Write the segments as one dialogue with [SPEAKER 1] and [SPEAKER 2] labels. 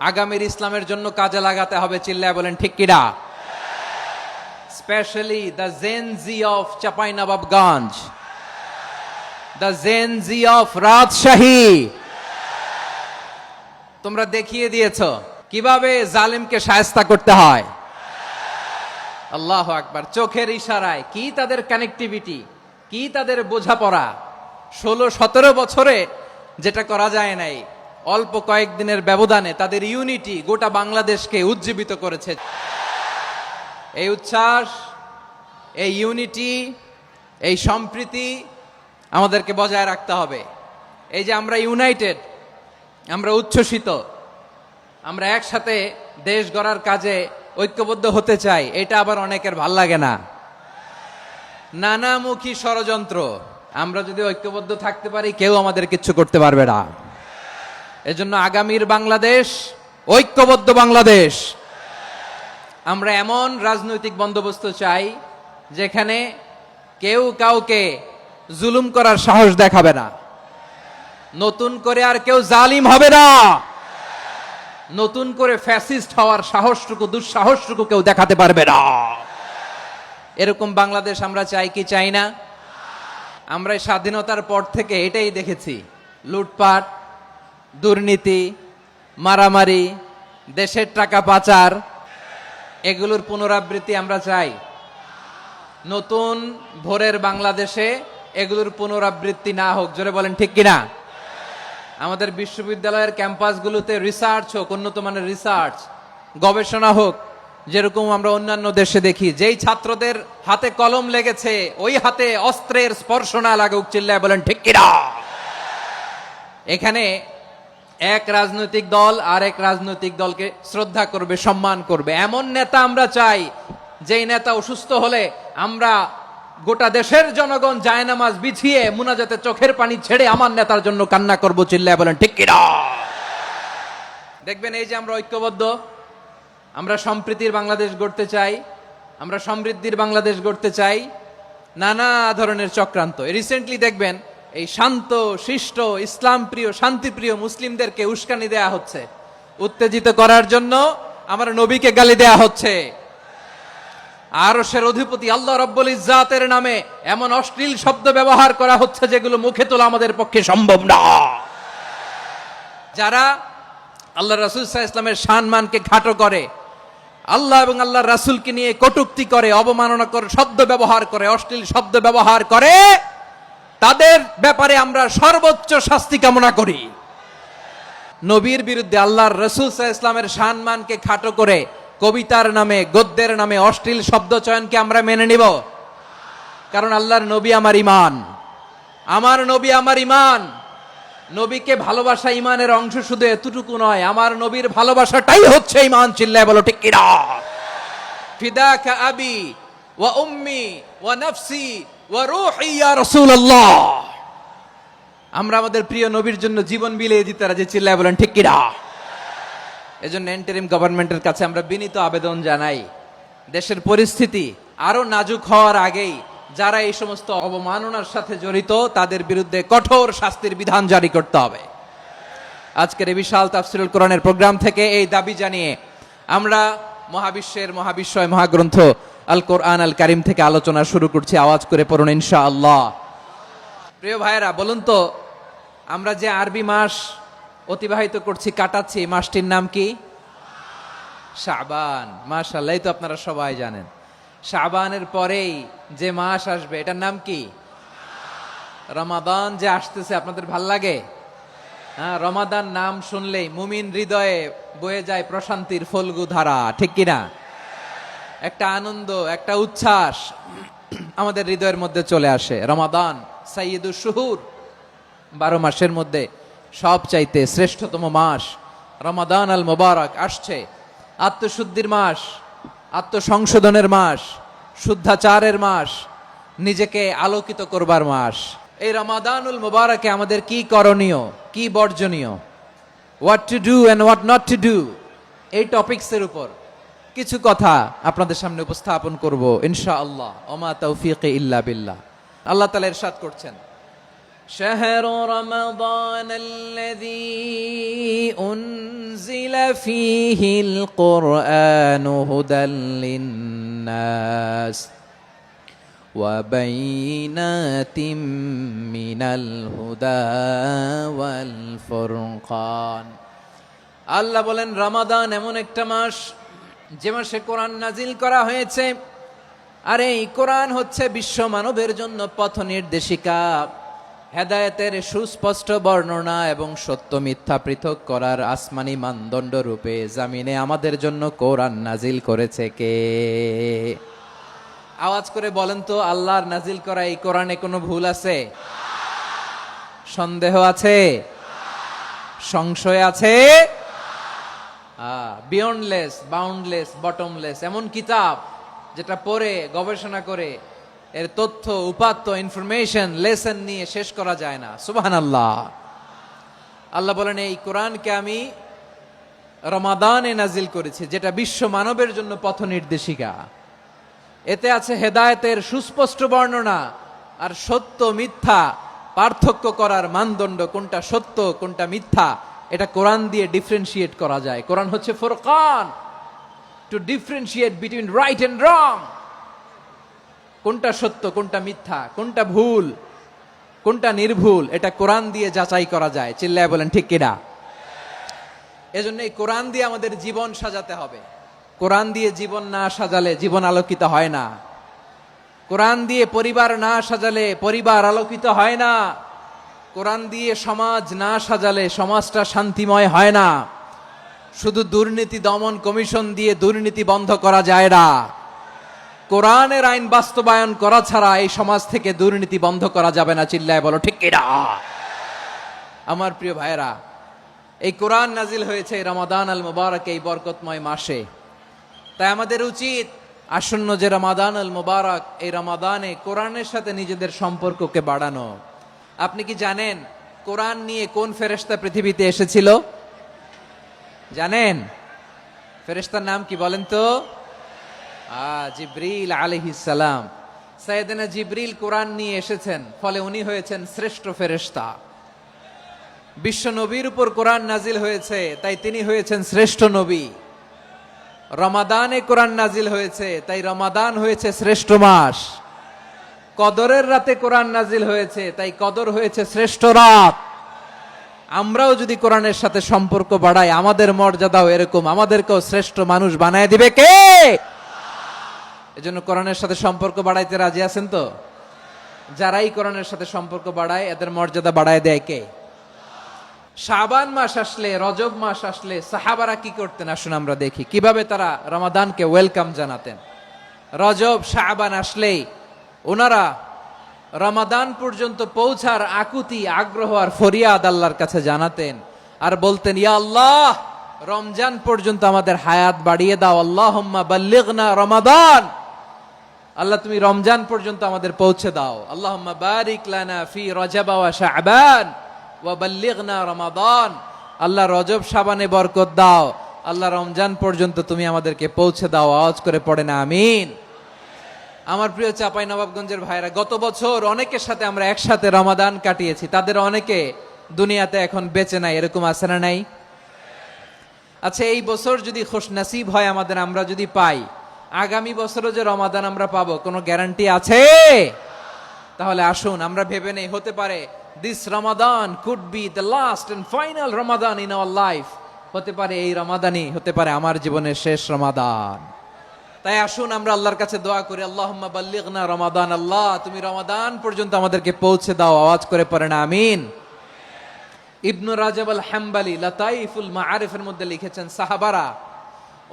[SPEAKER 1] আগামীর ইসলামের জন্য কাজে লাগাতে হবে, চিল্লায় বলেন ঠিক কিনা? Specially the Gen Z of Chapainawabganj, the Gen Z of Rajshahi, তোমরা দেখিয়ে দিয়েছ কিভাবে জালিমকে শায়েস্তা করতে হয়। আল্লাহু আকবার। চোখের ইশারায় কি তাদের কানেক্টিভিটি, কি তাদের বোঝাপড়া। 16-17 বছরে যেটা করা যায় নাই, অল্প কয়েকদিনের ব্যবধানে তাদের ইউনিটি গোটা বাংলাদেশকে উজ্জীবিত করেছে। এই উচ্ছ্বাস, এই ইউনিটি, এই সম্প্রীতি আমাদেরকে বজায় রাখতে হবে। এই যে আমরা ইউনাইটেড, আমরা উচ্ছ্বসিত, আমরা একসাথে দেশ গড়ার কাজে ঐক্যবদ্ধ হতে চাই, এটা আবার অনেকের ভাল লাগে না। নানামুখী ষড়যন্ত্র, আমরা যদি ঐক্যবদ্ধ থাকতে পারি কেউ আমাদের কিচ্ছু করতে পারবে না। এজন্য আগামীর বাংলাদেশ ঐক্যবদ্ধ বাংলাদেশ। আমরা এমন রাজনৈতিক বন্দোবস্ত চাই যেখানে কেউ কাউকে জুলুম করার সাহস দেখাবে না, নতুন করে আর কেউ জালিম হবে না, নতুন করে ফ্যাসিস্ট হওয়ার সাহসটুকু, দুঃসাহসটুকু কেউ দেখাতে পারবে না। এরকম বাংলাদেশ আমরা চাই কি চাই না? আমরা স্বাধীনতার পর থেকে এটাই দেখেছি, লুটপাট, দুর্নীতি, মারামারি, দেশের টাকা পাচার, এগুলোর পুনরাবৃত্তি আমরা চাই। নতুন ভোরের বাংলাদেশে এগুলোর পুনরাবৃত্তি না হোক, জোরে বলেন ঠিক কিনা? আমাদের বিশ্ববিদ্যালয়ের ক্যাম্পাসগুলোতে রিসার্চ হোক, উন্নত মানের রিসার্চ, গবেষণা হোক, যেরকম আমরা অন্যান্য দেশে দেখি। যেই ছাত্রদের হাতে কলম লেগেছে ওই হাতে অস্ত্রের স্পর্শ না লাগুক, চিল্লায় বলেন ঠিক কিনা? এখানে এক রাজনৈতিক দল আর এক রাজনৈতিক দলকে শ্রদ্ধা করবে, সম্মান করবে, এমন নেতা আমরা চাই যেই নেতা অসুস্থ হলে আমরা গোটা দেশের জনগণ জায়নামাজ বিছিয়ে মুনাজাতে চোখের পানি ছেড়ে আমার নেতার জন্য কান্না করব, চিল্লায় বলেন ঠিক কিনা? দেখবেন এই যে আমরা ঐক্যবদ্ধ, আমরা সম্প্রীতির বাংলাদেশ গড়তে চাই, আমরা সমৃদ্ধির বাংলাদেশ গড়তে চাই। নানা ধরনের চক্রান্ত, রিসেন্টলি দেখবেন এই শান্ত শিষ্ট ইসলাম প্রিয় শান্তিপ্রিয় মুসলিমদেরকে উস্কানি দেয়া হচ্ছে, উত্তেজিত করার জন্য আমার নবীকে গালি দেয়া হচ্ছে। আরশের অধিপতি আল্লাহ রাব্বুল ইজ্জাতের নামে এমন অশ্লীল শব্দ ব্যবহার করা হচ্ছে যেগুলো মুখে তোলা আমাদের পক্ষে সম্ভব না। যারা আল্লাহ রাসূল সাল্লাল্লাহু আলাইহি ওয়াসাল্লামের সম্মানকে খাটো করে, আল্লাহ এবং আল্লাহর রাসূলকে নিয়ে কটূক্তি করে, অবমাননা করে, শব্দ ব্যবহার করে, অশ্লীল শব্দ ব্যবহার করে, তাদের ব্যাপারে আমরা সর্বোচ্চ শাস্তি কামনা করি। নবীর বিরুদ্ধে আল্লাহর রাসূল সাল্লাল্লাহু আলাইহি ওয়াসাল্লামের সম্মানকে খাটো করে কবিতার নামে, গদ্যের নামে অশ্লীল শব্দ চয়নকে আমরা মেনে নিব? কারণ আল্লাহর নবী আমার ঈমান, আমার নবী আমার ঈমান। নবীকে ভালোবাসা ঈমানের অংশ শুধু এতটুকু নয়, আমার নবীর ভালোবাসাটাই হচ্ছে ঈমান, চিল্লায় বলো ঠিক কিনা? ফিদাকা আবি ওয়া উম্মি ওয়া নাফসি ওয়া রূহি ইয়া রাসূলুল্লাহ। আমরা আমাদের প্রিয় নবীর জন্য জীবন বিলিয়ে দিতে রাজি, চিল্লায় বলেন ঠিক কিনা? এজন্য ইন্টারিম গভর্নমেন্টের কাছে আমরা বিনীত আবেদন জানাই, দেশের পরিস্থিতি আরো নাজুক হওয়ার আগেই যারা এই সমস্ত অবমাননার সাথে জড়িত তাদের বিরুদ্ধে কঠোর শাস্তির বিধান জারি করতে হবে। আজকের এই বিশাল তাফসীরুল কোরআনের প্রোগ্রাম থেকে এই দাবি জানিয়ে আমরা মহাবিশ্বের মহাবিশ্বয় মহাগ্রন্থ আল কোরআন আল কারীম থেকে আলোচনা শুরু করছি। আওয়াজ করে পড়ুন ইনশাআল্লাহ। প্রিয় ভাইয়েরা, বলুন তো, আমরা যে আরবি মাস অতিবাহিত করছি, কাটাচ্ছি, এই মাসটির নাম কি? শাবান। মাশাআল্লাহ, এই তো আপনারা সবাই জানেন। শাবানের পরেই যে মাস আসবে এটার নাম কি? রমাদান। যে আসতেছে আপনাদের ভাল লাগে? হ্যাঁ, রমাদান নাম শুনলেই মুমিন হৃদয়ে বয়ে যায় প্রশান্তির ফল্গু ধারা, ঠিক কিনা? একটা আনন্দ, একটা উচ্ছ্বাস আমাদের হৃদয়ের মধ্যে চলে আসে। রমাদান সাইয়্যিদুশ শুহুর, 12 মাসের মধ্যে সবচাইতে শ্রেষ্ঠতম মাস রমাদান আল মুবারক আসছে। আত্মশুদ্ধির মাস, আত্মসংশোধনের মাস, শুদ্ধাচারের মাস, নিজেকে আলোকিত করবার মাস। এই রমাদানুল মুবারকে আমাদের কি করণীয়, কি বর্জনীয়, what to do and what not to do, এই টপিকসের উপর কিছু কথা আপনাদের সামনে উপস্থাপন করব ইনশাআল্লাহ। ওমা তাওফীকি ইল্লা বিল্লাহ। আল্লাহ তাআলা ইরশাদ করছেন, شهر رمضان الذي أنزل فيه القرآن هدى للناس وبينات من الهدى والفرقان আল্লাহ বলেন রমাদান এমন একটা মাস যে মাসে কোরআন নাজিল করা হয়েছে, আর এই কোরআন হচ্ছে বিশ্ব মানবের জন্য পথ নির্দেশিকা, হেদায়েতের সুস্পষ্ট বর্ণনা এবং সত্য মিথ্যা পৃথক করার আসমানি মানদণ্ড রূপে জামিনে আমাদের জন্য কোরআন নাজিল করেছে কে? আওয়াজ করে বলেন তো, আল্লাহর নাজিল করা এই কোরআনে কোনো ভুল আছে? সন্দেহ আছে? সংশয় আছে? বিয়ন্ডলেস, বাউন্ডলেস, বটমলেস এমন কিতাব যেটা পড়ে গবেষণা করে এর তথ্য উপাত্ত ইনফরমেশন লেসন নিয়ে শেষ করা যায় না। সুবহানাল্লাহ। আল্লাহ বলেন এই কোরআনকে আমি রমাদানে নাজিল করেছি, যেটা বিশ্ব মানবের জন্য পথ নির্দেশিকা। এতে আছে হেদায়েতের সুস্পষ্ট বর্ণনা আর সত্য মিথ্যা পার্থক্য করার মানদণ্ড, কোনটা সত্য কোনটা মিথ্যা এটা কোরআন দিয়ে ডিফারেন্সিয়েট করা যায়। কোরআন হচ্ছে ফুরকান, to differentiate between right and wrong. কোনটা সত্য কোনটা মিথ্যা, কোনটা ভুল কোনটা নির্ভুল, এটা কোরআন দিয়ে যাচাই করা যায়। চিল্লায় বলেন ঠিক কিনা? এজন্য এই কোরআন দিয়ে আমাদের জীবন সাজাতে হবে। কোরআন দিয়ে জীবন না সাজালে জীবন আলোকিত হয় না। কোরআন দিয়ে পরিবার না সাজালে পরিবার আলোকিত হয় না। কোরআন দিয়ে সমাজ না সাজালে সমাজটা শান্তিময় হয় না। শুধু দুর্নীতি দমন কমিশন দিয়ে দুর্নীতি বন্ধ করা যায় না। কোরআনের আইন বাস্তবায়ন করা ছাড়া এই সমাজ থেকে দুর্নীতি বন্ধ করা যাবে না। চিল্লায় বলো ঠিক কিনা? আমার প্রিয় ভাইয়েরা, এই কোরআন নাজিল হয়েছে রমাদান আল মুবারক, এই বরকতময় মাসে। তাই আমাদের উচিত আসন্ন যে রমাদান আল মুবারক, এই রমাদানে কোরআনের সাথে নিজেদের সম্পর্ককে বাড়ানো। আপনি কি জানেন কোরআন নিয়ে কোন ফেরেশতা পৃথিবীতে এসেছিল? জানেন? ফেরেশতার নাম কি বলেন তো? জিবরিল আলাইহিস সালাম। সাইয়েদনা জিবরিল কোরআন নিয়ে এসেছেন, ফলে উনি হয়েছেন শ্রেষ্ঠ ফেরেশতা। বিশ্ব নবীর উপর কোরআন নাজিল হয়েছে, তাই তিনি হয়েছেন শ্রেষ্ঠ নবী। রমাদানে কোরআন নাজিল হয়েছে, তাই রমাদান হয়েছে শ্রেষ্ঠ মাস। কদরের রাতে কোরআন নাজিল হয়েছে, তাই কদর হয়েছে শ্রেষ্ঠ রাত। আমরাও যদি কোরআনের সাথে সম্পর্ক বাড়াই, আমাদের মর্যাদাও এরকম, আমাদেরকেও শ্রেষ্ঠ মানুষ বানায় দিবে কে? এজন্য কোরআনের সাথে সম্পর্ক বাড়াইতে রাজি আছেন তো? যারাই কোরআনের সাথে সম্পর্ক বাড়ায় এদের মর্যাদা বাড়ায় দেয় কে? শাবান মাস আসলে, রজব মাস আসলে সাহাবারা কি করতেন আসুন আমরা দেখি কিভাবে তারা রমাদানকে ওয়েলকাম জানাতেন। রজব শাবান আসলেই ওনারা রমাদান পর্যন্ত পৌঁছার আকুতি, আগ্রহ আর ফরিয়াদ আল্লাহর কাছে জানাতেন আর বলতেন, ইয়া আল্লাহ, রমজান পর্যন্ত আমাদের হায়াত বাড়িয়ে দাও। আল্লাহুম্মা বাল্লিগনা রমাদান, আল্লাহ তুমি রমজান পর্যন্ত আমাদের পৌঁছে দাও। আল্লাহুম্মা বারিক লানা ফি রজব ওয়া শাবান ওয়া বাল্লিগনা রমাদান, আল্লাহ রজব শাবানে বরকত দাও, আল্লাহ রমজান পর্যন্ত তুমি আমাদেরকে পৌঁছে দাও। আওয়াজ করে পড়ে না আমিন। আমার প্রিয় চাঁপাইনবাবগঞ্জের ভাইরা, গত বছর অনেকের সাথে আমরা একসাথে রমাদান কাটিয়েছি, তাদের অনেকে দুনিয়াতে এখন বেঁচে নাই, এরকম আছে না নাই? আচ্ছা, এই বছর যদি খুশ নসিব হয় আমাদের, আমরা যদি পাই, আগামী বছরও যে রমাদান আমরা পাবো কোনো গ্যারান্টি আছে? তাহলে আসুন আমরা ভেবে নেই, হতে পারে this Ramadan could be the last and final Ramadan in our life. হতে পারে এই রমাদানই হতে পারে আমার জীবনের শেষ রমাদান। তাই আসুন আমরা আল্লাহর কাছে দোয়া করি, আল্লাহুম্মা বাল্লিগনা রমাদান, আল্লাহ তুমি রমাদান পর্যন্ত আমাদেরকে পৌঁছে দাও। আওয়াজ করে পড়েন আমিন। ইবনু রাজব আল হাম্বালি লাতাইফুল মাআরিফের মধ্যে লিখেছেন, সাহাবারা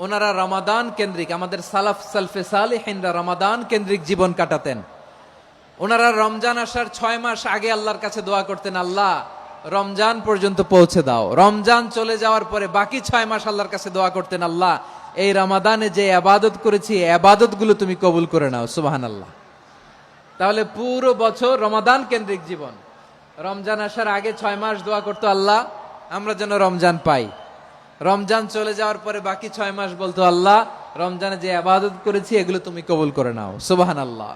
[SPEAKER 1] ওনারা রমাদান কেন্দ্রিক, আমাদের সালাফ সালফে সালিহিনরা রমাদান কেন্দ্রিক জীবন কাটাতেন। ওনারা রমজান আসার 6 মাস আগে আল্লাহর কাছে দোয়া করতেন, আল্লাহ রমজান পর্যন্ত পৌঁছে দাও। রমজান চলে যাওয়ার পরে বাকি 6 মাস আল্লাহর কাছে দোয়া করতেন, আল্লাহ এই রমাদানে যে ইবাদত করেছি ইবাদত গুলো তুমি কবুল করে নাও। সুবহানাল্লাহ। তাহলে পুরো বছর রমাদান কেন্দ্রিক জীবন। রমজান আসার আগে 6 মাস দোয়া করতো, আল্লাহ আমরা যেন রমজান পাই। রমজান চলে যাওয়ার পরে বাকি 6 মাস বলতো, আল্লাহ রমজানে যে ইবাদত করেছি এগুলো তুমি কবুল করে নাও। সুবহানাল্লাহ।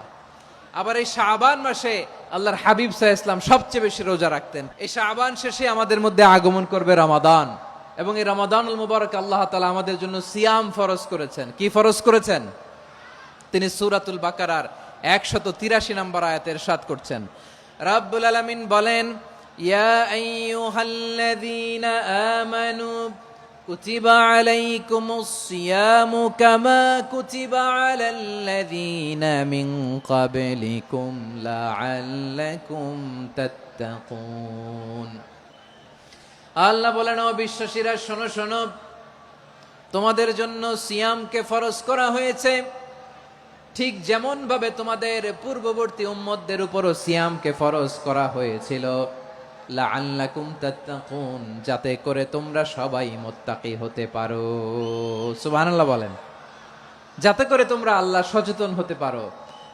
[SPEAKER 1] আবার এই শাবান মাসে আল্লাহর হাবিব সাল্লাল্লাহু আলাইহি ওয়াসাল্লাম সবচেয়ে বেশি রোজা রাখতেন। এই শাবান শেষে আমাদের মধ্যে আগমন করবে রমাদান, এবং এই রমাদানুল মুবারক আল্লাহ তাআলা আমাদের জন্য সিয়াম ফরজ করেছেন। কি ফরজ করেছেন? তিনি সূরাতুল বাকারার 183 নম্বর আয়াতে ইরশাদ করছেন, রাব্বুল আলামিন বলেন, ইয়া আইয়ুহাল্লাযীনা আমানু কুতিবা আলাইকুমুস সিয়ামু কামা কুতিবা আলাল্লাযীনা মিন ক্বাবলিকুম লাআল্লাকুম তাত্তাকুন। আল্লাহ বলেন, ও বিশ্বাসীরা শোনো শোনো, তোমাদের জন্য সিয়ামকে ফরজ করা হয়েছে, ঠিক যেমন ভাবে তোমাদের পূর্ববর্তী উম্মতদের উপরও সিয়ামকে ফরজ করা হয়েছিল, লাআল্লাকুম তাত্তাকুন, যাতে করে তোমরা সবাই মুত্তাকি হতে পারো। সুবহানাল্লাহ বলেন, যাতে করে তোমরা আল্লাহ সচেতন হতে পারো।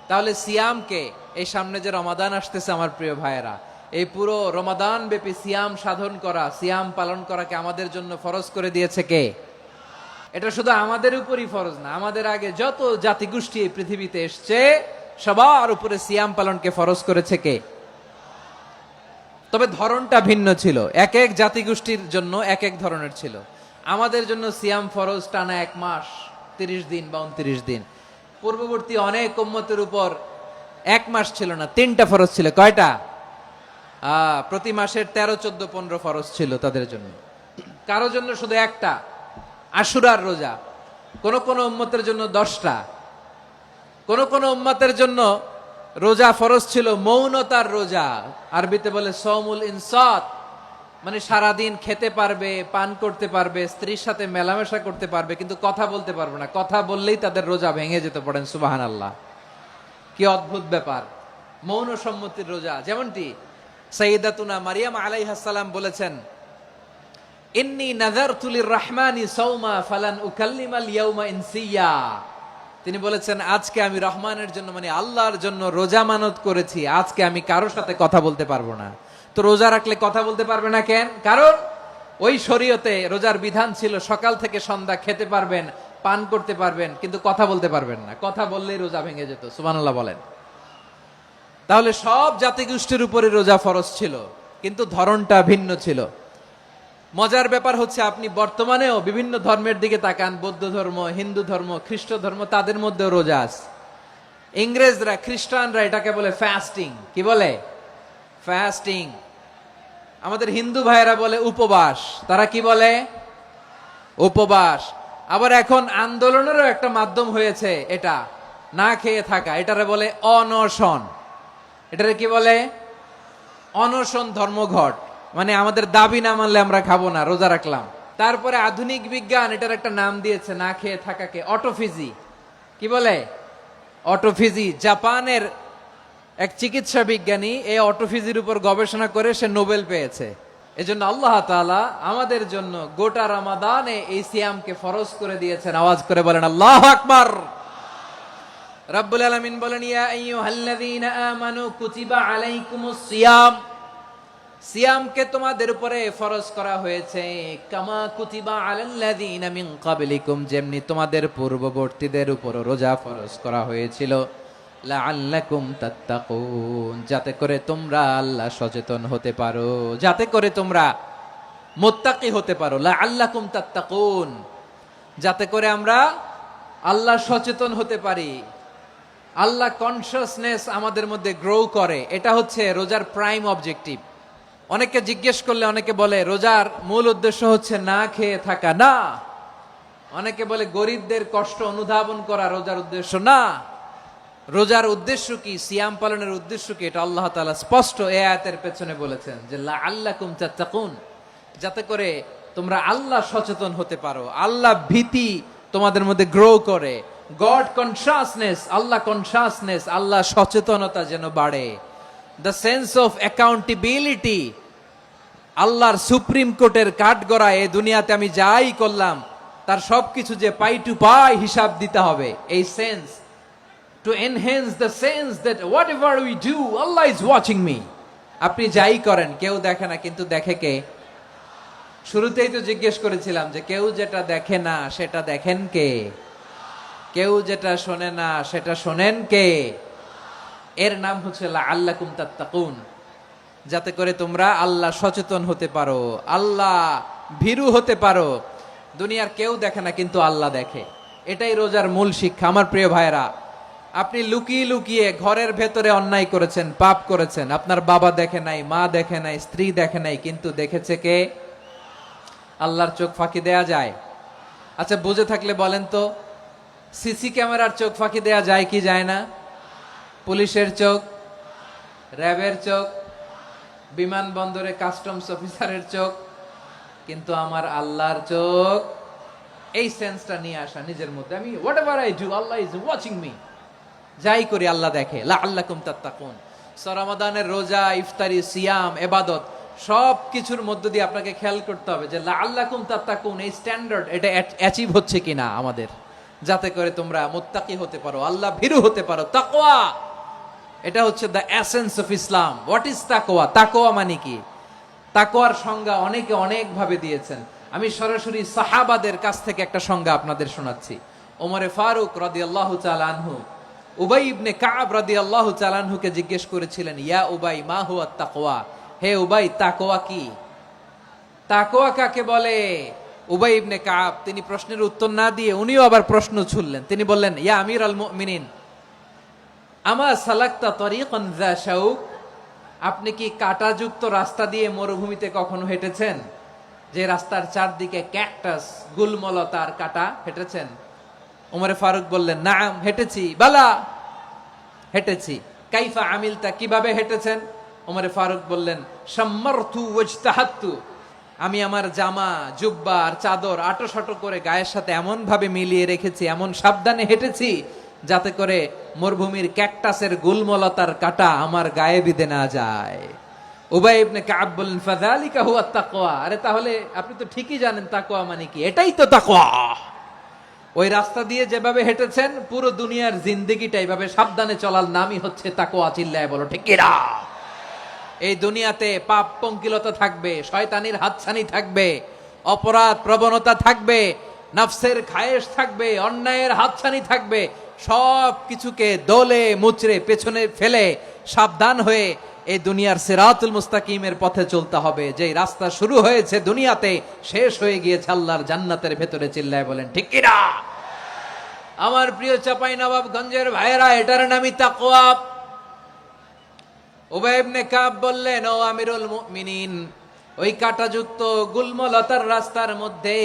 [SPEAKER 1] তাহলে সিয়ামকে, এই সামনে যে রমাদান আসতেছে আমার প্রিয় ভাইয়েরা, এই পুরো রমাদান ব্যাপী সিয়াম সাধন করা, সিয়াম পালন করাকে আমাদের জন্য ফরজ করে দিয়েছে কে? এটা শুধু আমাদের উপরই ফরজ না, আমাদের আগে যত জাতিগোষ্ঠী এই পৃথিবীতে এসছে সবার উপরে সিয়াম পালনকে ফরজ করেছে কে? তবে ধরনটা ভিন্ন ছিল, এক এক জাতিগোষ্ঠীর জন্য এক এক ধরনের ছিল। আমাদের জন্য সিয়াম ফরজ টানা 1 মাস 30 দিন বা 29 দিন। পূর্ববর্তী অনেক উম্মতের উপর 1 মাস ছিল না, 3টা ফরজ ছিল। কয়টা? প্রতি মাসের 13, 14, 15 ফরজ ছিল তাদের জন্য। কারো জন্য শুধু একটা, আশুরার রোজা। কোন কোন উম্মতের জন্য 10টা। কোন কোন উম্মতের জন্য রোজা ফরজ ছিল মৌনতার রোজা, আরবিতে বলে সওমুল ইনসাত, মানে সারাদিন খেতে পারবে, পান করতে পারবে, স্ত্রীর সাথে মেলামেশা করতে পারবে, কিন্তু কথা বলতে পারবে না। কথা বললেই তাদের রোজা ভেঙে যেতে। পড়েন সুবহানাল্লাহ। কি অদ্ভুত ব্যাপার, মৌন সম্মতির রোজা। যেমনটি সাইয়্যিদাতুনা মারিয়াম আলাইহাস সালাম বলেছেন, ইন্নী নাযারতু লির-রাহমানি সাওমা ফালান উকাল্লিমাল ইয়াওমা ইনসিয়া। তিনি বলেছেন, আজকে আমি রহমানের জন্য, মানে আল্লাহর জন্য রোজা মানত করেছি, আজকে আমি কারোর সাথে কথা বলতে পারবো না। তো রোজা রাখলে কথা বলতে পারবে না কেন? কারণ ওই শরীয়তে রোজার বিধান ছিল সকাল থেকে সন্ধ্যা খেতে পারবেন, পান করতে পারবেন, কিন্তু কথা বলতে পারবেন না। কথা বললেই রোজা ভেঙে যেত। সুবহানাল্লাহ বলেন। তাহলে সব জাতিগোষ্ঠীর উপরে রোজা ফরজ ছিল, কিন্তু ধরনটা ভিন্ন ছিল। মজার ব্যাপার হচ্ছে, আপনি বর্তমানেও বিভিন্ন ধর্মের দিকে তাকান, বৌদ্ধ ধর্ম, হিন্দু ধর্ম, খ্রিস্ট ধর্ম, তাদের মধ্যেও রোজা আছে। ইংরেজরা, খ্রিস্টানরা এটাকে বলে ফাস্টিং। কি বলে? ফাস্টিং। আমাদের হিন্দু ভাইয়েরা বলে উপবাস। তারা কি বলে? উপবাস। আবার এখন আন্দোলনেরও একটা মাধ্যম হয়েছে এটা, না খেয়ে থাকা। এটারে বলে অনশন। এটারে কি বলে? অনশন ধর্মঘট। মানে আমাদের দাবি না মানলে আমরা খাবো না, রোজা রাখলাম। তারপরে আধুনিক বিজ্ঞান এটার একটা নাম দিয়েছে না খেয়ে থাকাকে, অটোফিজি। কি বলে? অটোফিজি। জাপানের এক চিকিৎসা বিজ্ঞানী এই অটোফিজির উপর গবেষণা করে সে নোবেল পেয়েছে। এজন্য আল্লাহ তাআলা আমাদের জন্য গোটা রমাদানে এই সিয়ামকে ফরজ করে দিয়েছেন। আওয়াজ করে বলেন আল্লাহু আকবার। রাব্বুল আলামিন বলেন, ইয়া আইয়ুহাল্লাযীনা আমানু কুতিবা আলাইকুমুস সিয়াম, সিয়ামকে তোমাদের উপরে ফরজ করা হয়েছে, কামা কুতিবা আলাল্লাযীনা মিন ক্বাবলিকুম, যেমনি তোমাদের পূর্ববর্তীদের উপর রোজা ফরজ করা হয়েছিল, লাআল্লাকুম তাত্তাকুন, যাতে করে তোমরা আল্লাহ সচেতন হতে পারো, যাতে করে তোমরা মুত্তাকি হতে পারো। লাআল্লাকুম তাত্তাকুন, যাতে করে আমরা আল্লাহ সচেতন হতে পারি, আল্লাহ কনসিয়াসনেস আমাদের মধ্যে গ্রো করে। এটা হচ্ছে রোজার প্রাইম অবজেক্টিভ। অনেকে জিজ্ঞেস করলে অনেকে বলে রোজার মূল উদ্দেশ্য হচ্ছে না খেয়ে থাকা। না। অনেকে বলে গরিবদের কষ্ট অনুধাবন করা রোজার উদ্দেশ্য। না। রোজার উদ্দেশ্য কি, সিয়াম পালনের উদ্দেশ্য কি, এটা আল্লাহ তাআলা স্পষ্ট এই আয়াতের পেছনে বলেছেন যে লাআল্লাকুম তাত্তাকুন, যাতে করে তোমরা আল্লাহ সচেতন হতে পারো, আল্লাহ ভীতি তোমাদের মধ্যে গ্রো করে, গড কনসিয়াসনেস, আল্লাহ কনসিয়াসনেস, আল্লাহ সচেতনতা যেন বাড়ে, দ্য সেন্স অফ অ্যাকাউন্টেবিলিটি। আল্লাহর সুপ্রিম কোর্টের কাঠগড়া এই দুনিয়াতে আমি যাই করলাম তার সবকিছু যে পাই টু পাই হিসাব দিতে হবে, এই sense, to enhance the sense that whatever we do, Allah is watching me. আপনি যাই করেন কেউ দেখে না, কিন্তু দেখে কে? শুরুতেই তো জিজ্ঞেস করেছিলাম যে কেউ যেটা দেখে না সেটা দেখেন কে? কেউ যেটা শোনে না সেটা শোনেন কে? এর নাম হচ্ছে লাআল্লাকুম তাত্তাকুন, যাতে করে তোমরা আল্লাহ সচেতন হতে পারো, আল্লাহ ভীরু হতে পারো। দুনিয়ার কেউ দেখে না, কিন্তু আল্লাহ দেখে। এটাই রোজার মূল শিক্ষা। আমার প্রিয় ভাইরা, আপনি লুকিয়ে লুকিয়ে ঘরের ভেতরে অন্যায় করেছেন, পাপ করেছেন, আপনার বাবা দেখে নাই, মা দেখে নাই, স্ত্রী দেখে নাই, কিন্তু দেখেছে কে? আল্লাহর চোখ ফাঁকি দেয়া যায়? আচ্ছা, বুঝে থাকলে বলেন তো, সিসি ক্যামেরার চোখ ফাঁকি দেয়া যায় কি যায় না? পুলিশের চোখ, র্যাবের চোখ, বিমানবন্দরে কাস্টমস অফিসারের চোখ, কিন্তু আমার আল্লাহর চোখ। এই সেন্সটা নিয়ে আসা নিজের মধ্যে, আমি what ever I do Allah is watching me, যাই করি আল্লাহ দেখে। লাআল্লাকুম তাত্তাকুন। রমাদানের রোজা, ইফতারি, সিয়াম, ইবাদত সব কিছুর মধ্য দিয়ে আপনাকে খেয়াল করতে হবে যে লাআল্লাকুম তাত্তাকুন এই স্ট্যান্ডার্ড এটা অ্যাচিভ হচ্ছে কিনা আমাদের, যাতে করে তোমরা মুত্তাকি হতে পারো, আল্লাহ ভীরু হতে পারো। তাকওয়া, এটা হচ্ছে the essence of Islam. What is তাকওয়া? তাকওয়া মানে কি? তাকওয়ার সংজ্ঞা অনেকে অনেক ভাবে দিয়েছেন। আমি সরাসরি সাহাবাদের কাছ থেকে একটা সংজ্ঞা আপনাদের শোনাচ্ছি। ওমরে ফারুক রাদিয়াল্লাহু তাআলা আনহু উবাই ইবনে কাব রাদিয়াল্লাহু তাআলা আনহুকে জিজ্ঞেস করেছিলেন, ইয়া উবাই মা হুয়া তাকওয়া, হে উবাই তাকওয়া কি? তাকওয়া কাকে বলে? উবাই ইবনে কাব তিনি প্রশ্নের উত্তর না দিয়ে উনিও আবার প্রশ্ন ছুড়লেন। তিনি বললেন, ইয়া আমিরাল মুমিনিন আমা সালাকতা তরিকান যা শাউক, আপনি কি কাঁটাযুক্ত রাস্তা দিয়ে মরুভূমিতে কখনো হেঁটেছেন? যে রাস্তার চারদিকে ক্যাকটাস, গুলমলতার কাঁটা, হেঁটেছেন? ওমরে ফারুক বললেন, নাম হেঁটেছি। বালা, হেঁটেছি। কাইফা আমিলতা, কিভাবে হেঁটেছেন? ওমরে ফারুক বললেন, শাম্মারতু ওয়াজতাহাতু, আমি আমার জামা, জুব্বা আর চাদর আটোসাটো করে গায়ের সাথে এমন ভাবে মিলিয়ে রেখেছি, এমন সাবধানে হেঁটেছি যাতে করে মরুভূমির ক্যাকটাসের গুলমলতার কাঁটা আমার গায়ে বিঁধে না যায়। উবাই ইবনে কাব বললেন, ফাযালিকা হুয়া তাকওয়া, আরে তাহলে আপনি তো ঠিকই জানেন তাকওয়া মানে কি, এটাই তো তাকওয়া। ওই রাস্তা দিয়ে যেভাবে হেঁটেছেন, পুরো দুনিয়ার জিন্দেগিটা এইভাবে সাবধানে চলার নামই হচ্ছে তাকওয়া। চিল্লায় বলো ঠিক কিনা? এই দুনিয়াতে পাপ পঙ্কিলতা থাকবে, শয়তানির হাতছানি থাকবে, অপরাধ প্রবণতা থাকবে, নফসের খায়েশ থাকবে, অন্যায়ের হাতছানি থাকবে। সব কিছুকে দলে মুচড়ে পেছনে ফেলে সাবধান হয়ে এই দুনিয়ার সিরাতুল মুস্তাকিমের পথে চলতে হবে। যেই রাস্তা শুরু হয়েছে দুনিয়াতে, শেষ হয়ে গিয়েছে আল্লাহর জান্নাতের ভেতরে। চিল্লায় বলেন ঠিক কিনা? আমার প্রিয় চাঁপাইনবাবগঞ্জের ভাইয়েরা, এটার নামই তাকওয়া। উবাই ইবনে কাব বললেন, ও আমিরুল মুমিনিন, ওই কাঁটাযুক্ত গুলমলতার রাস্তার মধ্যে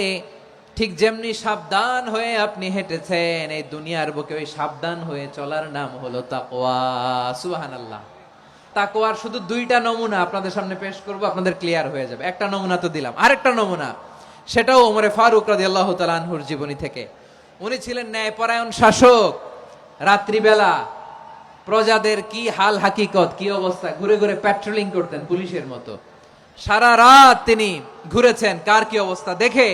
[SPEAKER 1] ঠিক যেমনি সাবধান হয়ে আপনি হেঁটেছেন, এই দুনিয়ার বুকে ওই সাবধান হয়ে চলার নাম হলো তাকওয়া। সুবহানাল্লাহ। তাকওয়ার শুধু দুইটা নমুনা আপনাদের সামনে পেশ করব, আপনাদের ক্লিয়ার হয়ে যাবে। একটা নমুনা তো দিলাম, আরেকটা নমুনা, সেটাও ওমরে ফারুক রাদিয়াল্লাহু তাআলা আনহুর জীবনী থেকে। উনি ছিলেন ন্যায়পরায়ণ শাসক। রাত্রিবেলা প্রজাদের কি হাল হাকিকত, কি অবস্থা, ঘুরে ঘুরে প্যাট্রোলিং করতেন পুলিশের মতো। সারা রাত তিনি ঘুরেছেন কার কি অবস্থা দেখে,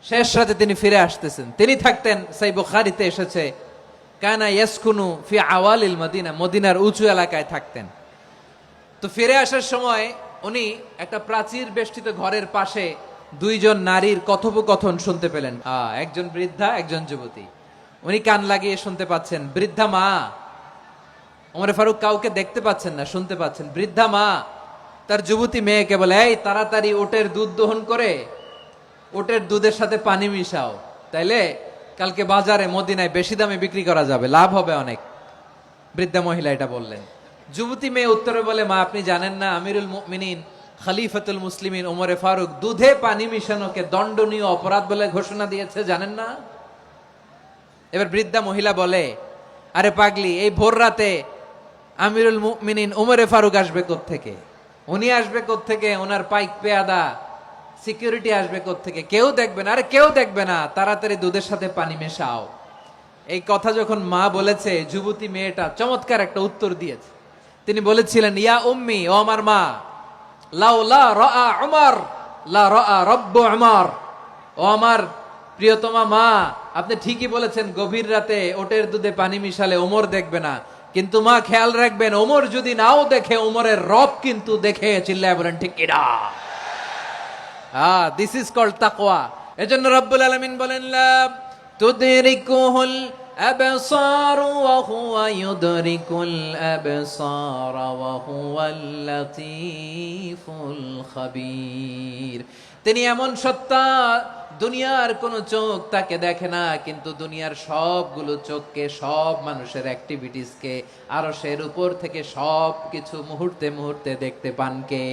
[SPEAKER 1] শেষ রাতে তিনি ফিরে আসতেছেন। তিনি থাকতেন, সেই বুখারীতে এসেছে, কানা ইয়াসকুনু ফি আওয়ালিল মদিনা, মদিনার উঁচু এলাকায় থাকতেন। তো ফিরে আসার সময় উনি একটা প্রাচীর বেষ্টিত ঘরের পাশে দুইজন নারীর কথোপকথন শুনতে পেলেন। একজন বৃদ্ধা, একজন যুবতী। উনি কান লাগিয়ে শুনতে পাচ্ছেন। বৃদ্ধা মা, ওমরে ফারুক কাউকে দেখতে পাচ্ছেন না, শুনতে পাচ্ছেন। বৃদ্ধা মা তার যুবতী মেয়েকে বলে, এই তাড়াতাড়ি ওটের দুধ দহন করে ওটের দুধের সাথে পানি মিশাও, তাইলে কালকে বাজারে মদিনায় বেশি দামে বিক্রি করা যাবে, লাভ হবে অনেক। বৃদ্ধা মহিলা এটা বললেন। যুবতী মেয়ে উত্তরে বলে, মা আপনি জানেন না আমিরুল মুমিনিন খলিফাতুল মুসলিমিন ওমরে ফারুক দুধে পানি মিশানোকে দণ্ডনীয় অপরাধ বলে ঘোষণা দিয়েছে, জানেন না? এবার বৃদ্ধা মহিলা বলে, আরে পাগলি, এই ভোর রাতে আমিরুল মুমিনিন ওমরে ফারুক আসবে কোত্থেকে? উনি আসবে কোত্থেকে? ওনার পাইক পেয়াদা সিকিউরিটি আসবে কোত্থেকে? কেউ দেখবে না। আরে কেউ দেখবে না, তাড়াতাড়ি দুধের সাথে পানি মেশাও। এই কথা যখন মা বলেছে, যুবতী মেয়েটা চমৎকার একটা উত্তর দিয়েছে। তিনি বলেছিলেন, ইয়া উম্মি, ও আমার মা, লাউলা রাআ উমর লা রাআ রব্বু উমর, ও আমার প্রিয়তমা মা, আপনি ঠিকই বলেছেন, গভীর রাতে ওটের দুধে পানি মিশালে ওমর দেখবে না, কিন্তু মা খেয়াল রাখবেন, ওমর যদি নাও দেখে, ওমরের রব কিন্তু দেখে। চিল্লায় বলেন ঠিক কিনা? দিস ইজ কল্ড তাকওয়া। এজন্য রব্বুল আলামিন বলেন, লা তুদরিকুহুল الأبصار وهو يدرك الأبصار وهو اللطيف الخبير। তিনি এমন সত্তা, দুনিয়ার কোন চোখ তাকে দেখে না, কিন্তু দুনিয়ার সবগুলো চোখকে, সব মানুষের অ্যাক্টিভিটিসকে আরশের উপর থেকে সব কিছু মুহূর্তে মুহূর্তে দেখতে পান কে?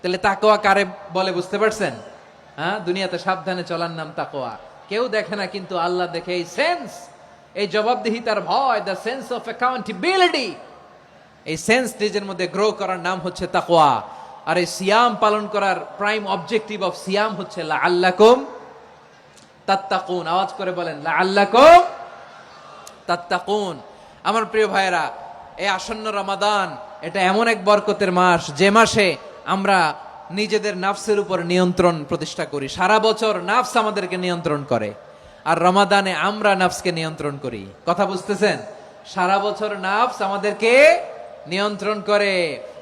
[SPEAKER 1] তাহলে তাকওয়া কারে বলে বুঝতে পারছেন? হ্যাঁ, দুনিয়াতে সাবধানে চলার নাম তাকওয়া। কেউ দেখে না কিন্তু আল্লাহ দেখে। এই সেন্স, এই জবাবদিহিতার ভয়, দ্য সেন্স অফ অ্যাকাউন্টেবিলিটি, এই সেন্স নিজের মধ্যে গ্রো করার নাম হচ্ছে তাকওয়া। আর এই সিয়াম পালন করার প্রাইম অবজেক্টিভ অফ সিয়াম হচ্ছে লাআল্লাকুম তাত্তাকুন। আওয়াজ করে বলেন লাআল্লাকুম তাত্তাকুন। আমার প্রিয় ভাইয়েরা, এই আসন্ন রমাদান এটা এমন এক বরকতের মাস, যে মাসে আমরা নিজেদের নাফসের উপর নিয়ন্ত্রণ প্রতিষ্ঠা করি। সারা বছর নাফস আমাদেরকে নিয়ন্ত্রণ করে, আর রমাদানে আমরা নাফসকে নিয়ন্ত্রণ করি। কথা বুঝতেছেন? সারা বছর নাফস আমাদেরকে নিয়ন্ত্রণ করে।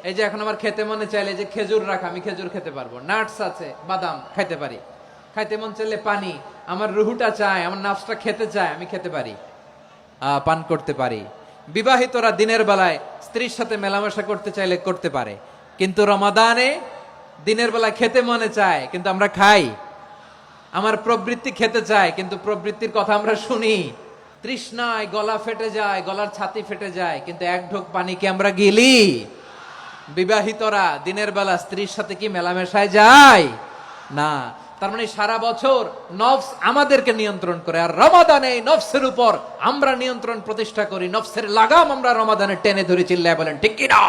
[SPEAKER 1] এই যে এখন আমার খেতে মনে চাইলে যে খেজুর রাখা, আমি খেজুর খেতে পারবো, নাটস আছে, বাদাম খাইতে পারি। খাইতে মন চাইলে পানি, আমার রুহুটা চায়, আমার নাফসটা খেতে চায়, আমি খেতে পারি, পান করতে পারি। বিবাহিতরা দিনের বেলায় স্ত্রীর সাথে মেলামেশা করতে চাইলে করতে পারে, কিন্তু রমাদানে দিনের বেলা খেতে মনে চায় কিন্তু আমরা খাই। আমার প্রবৃত্তি খেতে চায় কিন্তু প্রবৃত্তির কথা আমরা শুনি। তৃষ্ণায় গলা ফেটে যায়, গলার ছাতি ফেটে যায়, কিন্তু এক ঢোক পানি কি আমরা গিলি? বিবাহিতরা দিনের বেলা স্ত্রীর সাথে কি মেলামেশায় যায়? না। তার মানে সারা বছর নফস আমাদেরকে নিয়ন্ত্রণ করে, আর রমাদানে নফসের উপর আমরা নিয়ন্ত্রণ প্রতিষ্ঠা করি। নফসের লাগাম আমরা রমাদানে টেনে ধরে, চিল্লায় বলেন ঠিক কি না?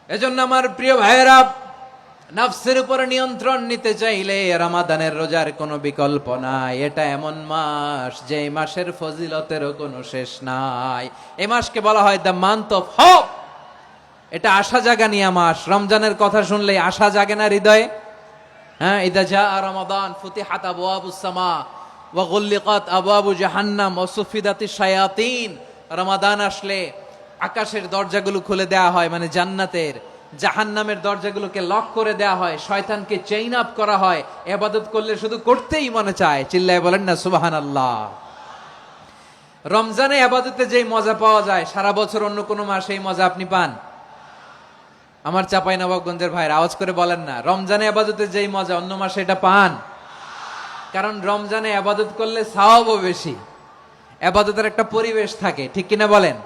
[SPEAKER 1] এজন্য আমার প্রিয় ভাইয়েরা, নফসের উপর নিয়ন্ত্রণ নিতে চাইলে রমাদানের রোজার কোনো বিকল্প নাই। এটা এমন মাস যে মাসের ফজিলতেরও কোনো শেষ নাই। এই মাসকে বলা হয় দ্য মান্থ অফ হোপ। এটা আশা জাগানিয়া মাস। রমজানের কথা শুনলেই আশা জাগে না হৃদয়ে? হ্যাঁ, ইদা জাআ রমাদান ফুতিহাত আবওয়াবুস সামা ওয়া গুল্লিকাত আবওয়াবু জাহান্নাম ওয়া সুফিদাতিশ শায়াতিন। রমাদান আসলে আকাশের দরজাগুলো খুলে দেয়া হয়, মানে জান্নাতের। জাহান্নামের দরজাগুলোকে লক করে দেয়া হয়, শয়তানকে চেইন আপ করা হয়। ইবাদত করলে শুধু করতেই মনে চায়। চিল্লায় বলেন না সুবহানাল্লাহ। রমজানে ইবাদতে যেই মজা পাওয়া যায়, সারা বছর অন্য কোনো মাসে এই মজা আপনি পান? আমার চাঁপাইনবাবগঞ্জের ভাইরা আওয়াজ করে বলেন না, রমজানে ইবাদতে যেই মজা অন্য মাসে এটা পান? কারণ রমজানে ইবাদত করলে সওয়াবও বেশি, ইবাদতের একটা পরিবেশ থাকে, ঠিক কিনা বলেন?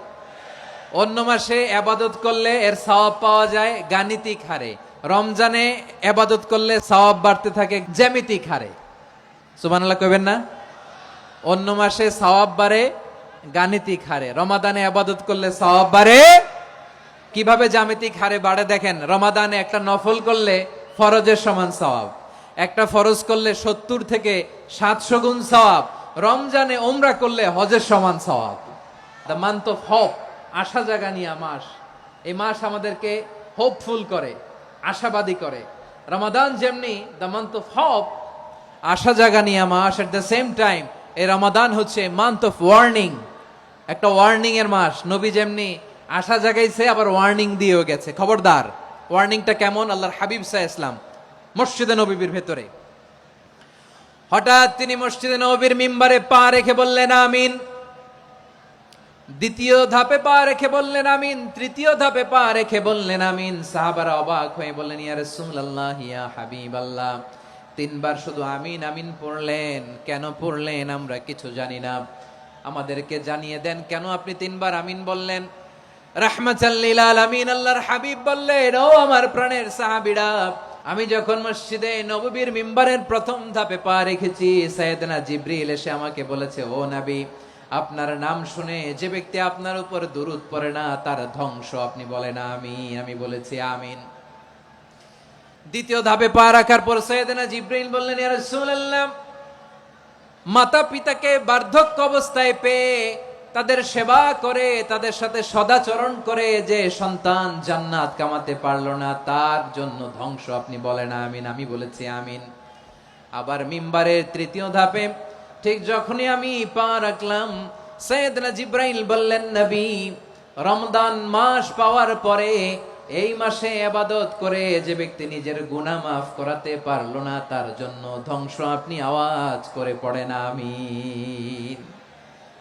[SPEAKER 1] অন্য মাসে ইবাদত করলে এর সওয়াব পাওয়া যায় গাণিতিক হারে, রমজানে ইবাদত করলে সওয়াব বাড়তে থাকে জ্যামিতিক হারে। সুবহানাল্লাহ কইবেন না? অন্য মাসে সওয়াব বাড়ে গাণিতিক হারে, রমাদানে ইবাদত করলে সওয়াব বাড়ে কিভাবে? জ্যামিতিক হারে বাড়ে। দেখেন, রমাদানে একটা নফল করলে ফরজের সমান সওয়াব, একটা ফরজ করলে 70 থেকে 700 গুণ সওয়াব, রমজানে উমরা করলে হজের সমান সওয়াব। দ্য মান্থ অফ হোপ, আশা জাগানিয়া মাস। এই মাস আমাদেরকে হোপফুল করে, আশাবাদী করে। রমাদান যেমনি দ্য মান্থ অফ হোপ, আশা জাগানিয়া মাস, এট দ্য সেম টাইম এই রমাদান হচ্ছে মান্থ অফ ওয়ার্নিং, একটা ওয়ার্নিং এর মাস। নবী যেমনি আশা জাগাইছে, আবার ওয়ার্নিং দিয়েও গেছে, খবরদার। ওয়ার্নিংটা কেমন? আল্লাহর হাবিব সাল্লাল্লাহু আলাইহি ওয়াসাল্লাম মসজিদে নববীর ভেতরে, হঠাৎ তিনি মসজিদে নববীর মিম্বারে পা রেখে বললেন আমিন। দ্বিতীয় ধাপে পা রেখে বললেন আমিন, তৃতীয় ধাপে পা রেখে বললেন আমিন। সাহাবারা অবাক হয়ে বললেন, ইয়া রাসূলুল্লাহ, ইয়া হাবিবাল্লাহ, 3 বার শুধু আমিন আমিন পড়লেন, কেন পড়লেন আমরা কিছু জানি না, আমাদেরকে জানিয়ে দেন কেন আপনি 3 বার আমিন বললেন? রাহমাতাল লিল আলামিন আল্লাহর হাবিব বললেন, ও আমার প্রাণের সাহাবীরা, আমি যখন মসজিদে নববীর মিম্বারের প্রথম ধাপে পা রেখেছি, সাইয়েদনা জিবরিল এসে আমাকে বলেছে, ও নবী, আপনার নাম শুনে যে ব্যক্তি আপনার উপর দুরূদ পড়ে না তার ধ্বংস। আপনি বলেন আমিন। আমি বলেছি আমিন। দ্বিতীয় ধাপে পা রাখার পর সাইয়েদনা জিবরিল বললেন, ইয়া রাসূলুল্লাহ, মাতা পিতাকে বার্ধক্য অবস্থায় পেয়ে তাদের সেবা করে, তাদের সাথে সদাচরণ করে যে সন্তান জান্নাত কামাতে পারলো না, তার জন্য ধ্বংস। আপনি বলেন আমিন। আমি বলেছি আমিন। আবার মিম্বারের তৃতীয় ধাপে ঠিক যখনই আমি পা রাখলাম, সাইয়েদনা জিবরাইল বললেন, নবী, রমজান মাস পাওয়ার পরে এই মাসে ইবাদত করে যে ব্যক্তি নিজের গুনাহ মাফ করাতে পারলো না, তার জন্য ধ্বংস। আপনি আওয়াজ করে পড়েন আমিন।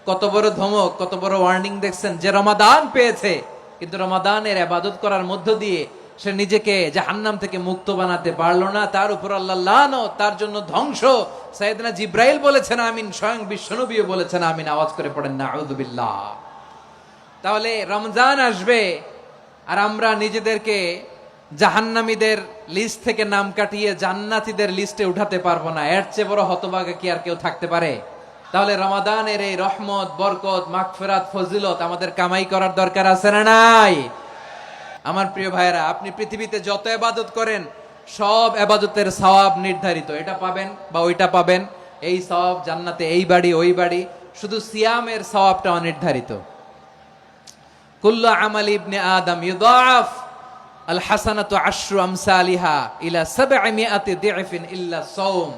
[SPEAKER 1] কত বড় ধমক, কত বড় ওয়ার্নিং দেখছেন, যে রমাদান পেয়েছে কিন্তু রমাদানের ইবাদত করার মধ্য দিয়ে সে নিজেকে জাহান্নাম থেকে মুক্ত বানাতে পারলো না, তার উপর আল্লাহ লানত, তার জন্য ধ্বংস। সাইয়েদনা জিব্রাইল বলেছেন আমিন, স্বয়ং বিশ্বনবীও বলেছেন আমিন। আওয়াজ করে পড়েন নাউযু বিল্লাহ। তাহলে রমজান আসবে আর আমরা নিজেদেরকে জাহান্নামীদের লিস্ট থেকে নাম কাটিয়ে জান্নাতীদের লিস্টে উঠাতে পারবো না। এর চেয়ে বড় হতভাগা কি আর কেউ থাকতে পারে? তাহলে রমাদানের এই রহমত, বরকত, মাগফিরাত, ফজিলত আমাদের কামাই করার দরকার আছে না নাই? আমার প্রিয় ভাইয়েরা, আপনি পৃথিবীতে যত ইবাদত করেন সব ইবাদতের সওয়াব নির্ধারিত। এটা পাবেন বা ওইটা পাবেন, এই সওয়াব জান্নাতে, এই বাড়ি ওই বাড়ি। শুধু সিয়ামের সওয়াবটা অনির্ধারিত। কুল্লু আমালি ইবনে আদম ইউদাফ আল হাসানাতু আশরু আমসালিহা ইলা 700 দিফিন ইল্লা সাওম।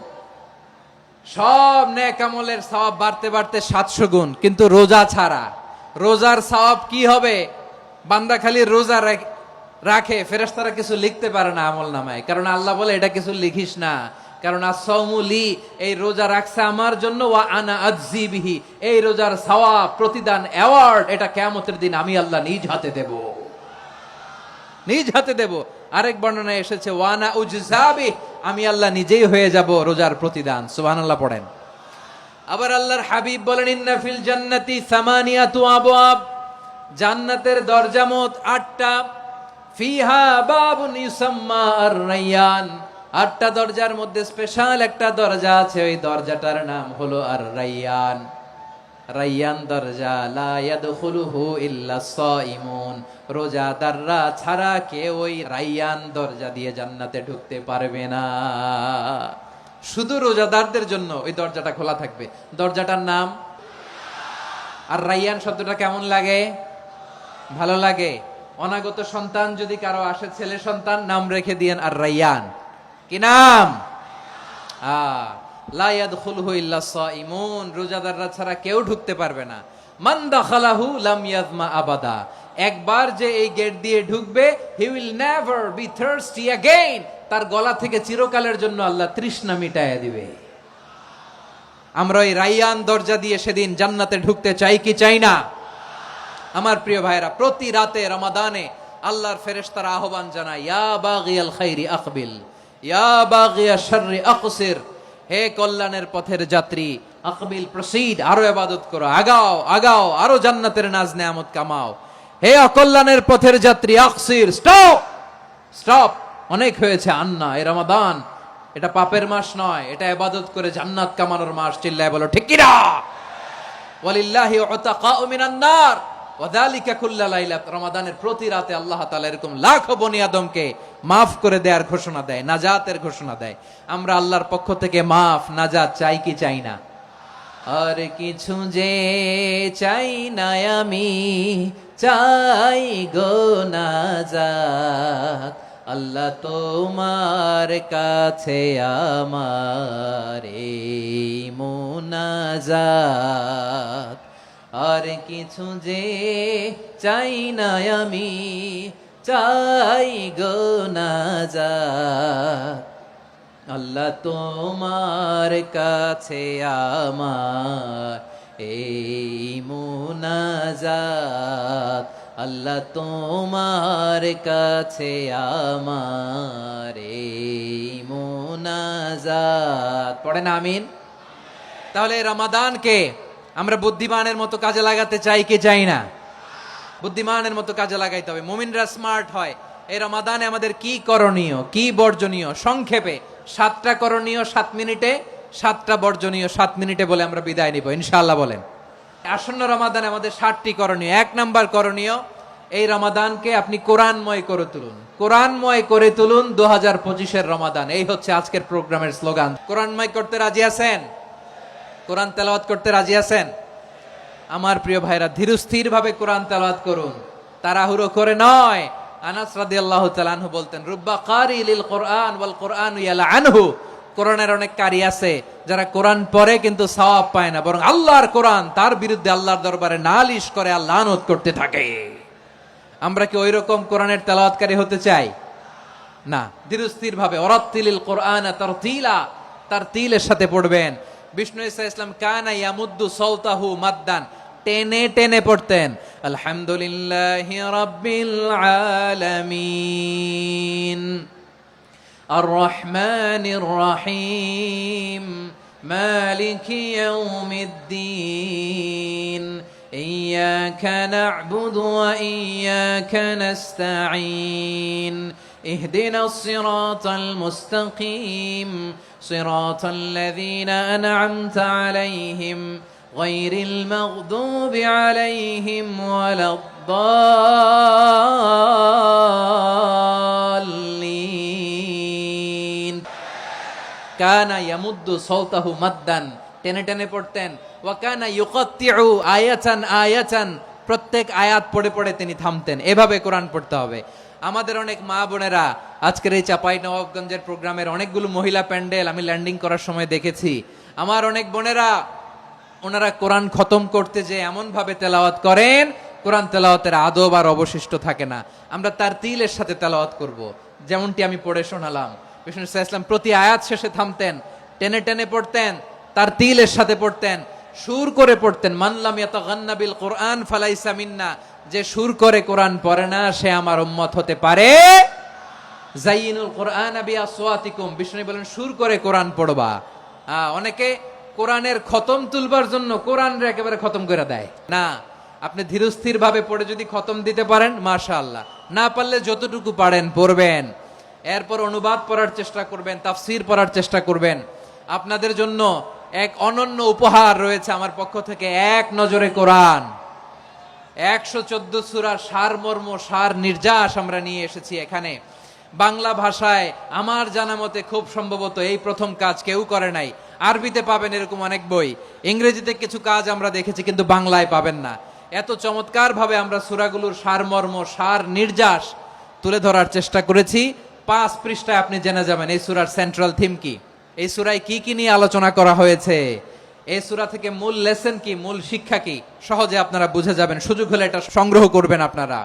[SPEAKER 1] সব নেক আমলের সওয়াব বাড়তে বাড়তে 700 গুণ, কিন্তু রোজা ছাড়া। রোজার সওয়াব কি হবে? বান্দা খালি রোজা রাখে, ফেরেশতারা কিছু লিখতে পারে না আমল নামায়, কারণ আল্লাহ বলে এটা কিছু লিখিস না, কারণ আসসাউমুলি, এই রোজা রাখছে আমার জন্য, ওয়া আনা আজজি বিহি, এই রোজার সওয়াব, প্রতিদান, অ্যাওয়ার্ড এটা কিয়ামতের দিন আমি আল্লাহ নিজ হাতে দেব, নিজ হাতে দেব। আরেক বর্ণনায় এসেছে ওয়ানা উজজাবি, আমি আল্লাহ নিজেই হয়ে যাব রোজার প্রতিদান। সুবহানাল্লাহ পড়েন। আবার আল্লাহর হাবিব বলেন ইন্না ফিল জান্নাতি সামানিয়াতু আবওয়াব, জান্নাতের দরজা মোট 8টা। ফিহা বাবুন ইউসাম্মা আর-রায়্যান, 8টা দরজার মধ্যে স্পেশাল একটা দরজা আছে, ওই দরজাটার নাম হলো আর-রায়্যান। রায়্যান দরজা, লা ইয়াদখুলুহু ইল্লা সাইমুন, রোজাদাররা ছাড়া কেউ ওই রায়্যান দরজা দিয়ে জান্নাতে ঢুকতে পারবে না। শুধু রোজাদারদের জন্য ওই দরজাটা খোলা থাকবে। দরজাটার নাম আর রায়্যান। শব্দটা কেমন লাগে? ভালো লাগে। অনাগত সন্তান যদি কারো আসে, ছেলে সন্তান, নাম রেখে দিয়েন আর রায়্যান। কি নাম? লা ইয়াদখুলুহু ইল্লা সাইমুন, রোজাদাররা ছাড়া কেউ ঢুকতে পারবে না। মান দাখালাহু লাম ইয়াজমা আবাদা, একবার যে এই গেট দিয়ে ঢুকবে, he will never be thirsty again, তার গলা থেকে চিরকালের জন্য আল্লাহ তৃষ্ণা মিটাইয়া দিবে। আমরা ওই রায়্যান দরজা দিয়ে সেদিন জান্নাতে ঢুকতে চাই কি চাই না? আমার প্রিয় ভাইরা, প্রতি রাতে রমাদানে আল্লাহর ফেরেশতারা আহ্বান জানায়, ইয়া বাগিয়াল খাইরি আকবিল, ইয়া বাগিয়াশ শাররি আকসির, হে কল্যাণের পথের যাত্রী, আকবিল, প্রসিড, আরো ইবাদত করো, আগাও আগাও, আরো জান্নাতের নাজ নেয়ামত কামাও। হে অকল্যাণের পথের যাত্রী, আকসির, স্টপ স্টপ, অনেক হয়েছে। আন্না, এই রমাদান এটা পাপের মাস নয়, এটা ইবাদত করে জান্নাত কামানোর মাস। চিল্লায় বলো ঠিক কি না? ওয়ালিল্লাহি উতাকাউ মিনান নার ওয়া যালিকা কুল্লা লাইলা, রমাদানের প্রতি রাতে আল্লাহ তাআলা এরকম লাখো বনি আদমকে মাফ করে দেওয়ার ঘোষণা দেয়, নাজাতের ঘোষণা দেয়। আমরা আল্লাহর পক্ষ থেকে মাফ, নাজাত চাই কি চাই না? আর কিছু যে চাই না আমি, চাই গো নাজাত, আল্লাহ তোমার কাছে আমার এই মুনাজাত। আর কিছু যে চাই না আমি, চাই গো নাজাত, আল্লাহ তোমার কাছে আমার এই মুনাজাত, আল্লাহ তোমার কাছে আমার এই মুনাজাত। পড়েন আমিন। তাহলে রমাদানকে আমরা বুদ্ধিমানের মতো কাজে লাগাতে চাই কি চাই না? বুদ্ধিমানের মতো কাজে লাগাইতে হবে। মুমিনরা স্মার্ট হয়। এই রমাদানে আমাদের কি করণীয়, কি বর্জনীয়? সংক্ষেপে 7টা করণীয় 7 মিনিটে, 7টা বর্জনীয় 7 মিনিটে বলে আমরা বিদায় নিব ইনশাআল্লাহ। বলেন, আসন্ন রমাদানে আমাদের 7টি করণীয়। 1 নাম্বার করণীয়, এই রমাদানকে আপনি কোরআনময় করে তুলুন। কোরআনময় করে তুলুন 2025-এর রমাদান। এই হচ্ছে আজকের প্রোগ্রামের স্লোগান। কোরআনময় করতে রাজি আছেন? কোরআন তেলাওয়াত করতে রাজি আছেন? আমার প্রিয় ভাইরা, ধীরস্থির ভাবে কোরআন তেলাওয়াত করুন, তাড়াহুড়ো করে নয়। আনাস রাদিয়াল্লাহু তাআলা আনহু বলতেন, রুব্বা কারি লিল কোরআন ওয়াল কোরআনু ইয়ালআনহু, কোরআনের অনেক কারি আছে যারা কোরআন পড়ে কিন্তু সওয়াব পায় না, বরং আল্লাহর কোরআন তার বিরুদ্ধে আল্লাহর দরবারে নালিশ করে, আল্লাহ লানত করতে থাকে। আমরা কি ওই রকম কোরআনের তেলাওয়াতকারী হতে চাই? না, ধীরস্থির ভাবে ওয়ারাত্তিলিল কোরআন তারতিলা, তারতিলের সাথে পড়বেন। বিষ্ণু ঈসা ইসলাম কানা ইয়ামুদ্দু সাওতাহু মাদ্দান, টেনে টেনে পড়তেন। আলহামদুলিল্লাহি রাব্বিল আলামিন আর রহমানির রহিম মালিকি ইয়াউমিদ্দিন ইয়্যাকা না'বুদু ওয়া ইয়্যাকা নাস্তাঈন ইহদিনাস সিরাতাল মুস্তাকিম সিরাতাল লাযীনা আন'আমতা আলাইহিম গায়রিল মাগদুবি আলাইহিম ওয়ালাদ-দাল্লিন। কানা ইয়ামুদ্দু সাওতাহু মাদ্দান, টেনে টেনে পড়তেন। ওয়া কানা ইউকাত্তিউ আয়াতান আয়াতান, প্রত্যেক আয়াত পড়ে পড়ে তিনি থামতেন। এভাবে কোরআন পড়তে হবে। আমাদের অনেক মা বোনেরা আজকের এই চাঁপাইনবাবগঞ্জের প্রোগ্রামের অনেকগুলো মহিলা প্যান্ডেল আমি ল্যান্ডিং করার সময় দেখেছি। আমার অনেক বোনেরা ওনারা কোরআন খতম করতে যে এমন ভাবে তেলাওয়াত করেন, কোরআন তেলাওয়াতের আদব আর অবশিষ্ট থাকে না। আমরা তারতিলের সাথে তেলাওয়াত করব, যেমনটি আমি পড়ে শোনালাম। বিষ্ণু ঈসা ইসলাম প্রতি আয়াত শেষে থামতেন, টেনে টেনে পড়তেন, তারতিলের সাথে পড়তেন, সুর করে পড়তেন। মান লাম ইয়াতাগান্না বিল কোরআন ফালাইসা মিন্না, যে সুর করে কোরআন পড়ে না সে আমার উম্মত হতে পারে। যায়িনুল কোরআন বিআসওয়াতিকুম, বিষ্ণু বলেন সুর করে কোরআন পড়বা। অনেকে কোরআনের খতম তুলবার জন্য কোরআন একেবারে খতম করে দেয় না। আপনি ধীরস্থির ভাবে পড়ে যদি খতম দিতে পারেন মাশাআল্লাহ, না পারলে যতটুকু পারেন পড়বেন। এরপর অনুবাদ পড়ার চেষ্টা করবেন, তাফসীর পড়ার চেষ্টা করবেন। আপনাদের জন্য এক অনন্য উপহার রয়েছে আমার পক্ষ থেকে, এক নজরে কোরআন 114 সূরার সারমর্ম, সার নির্যাস আমরা নিয়ে এসেছি এখানে। বাংলা ভাষায় আমার জানা মতে খুব সম্ভবত এই প্রথম কাজ, কেউ করে নাই। আরবিতে পাবেন এরকম অনেক বই, ইংরেজিতে কিছু কাজ আমরা দেখেছি, কিন্তু বাংলায় পাবেন না। এত চমৎকার ভাবে আমরা সূরাগুলোর সারমর্ম, সার নির্যাস তুলে ধরার চেষ্টা করেছি। 5 পৃষ্ঠায় আপনি জেনে যাবেন এই সূরার সেন্ট্রাল থিম কি, এই সূরায় কি কি নিয়ে আলোচনা করা হয়েছে, এই সূরা থেকে মূল লেসন কি, মূল শিক্ষা কি, সহজে আপনারা বুঝে যাবেন। সুযোগ হলে এটা সংগ্রহ করবেন আপনারা।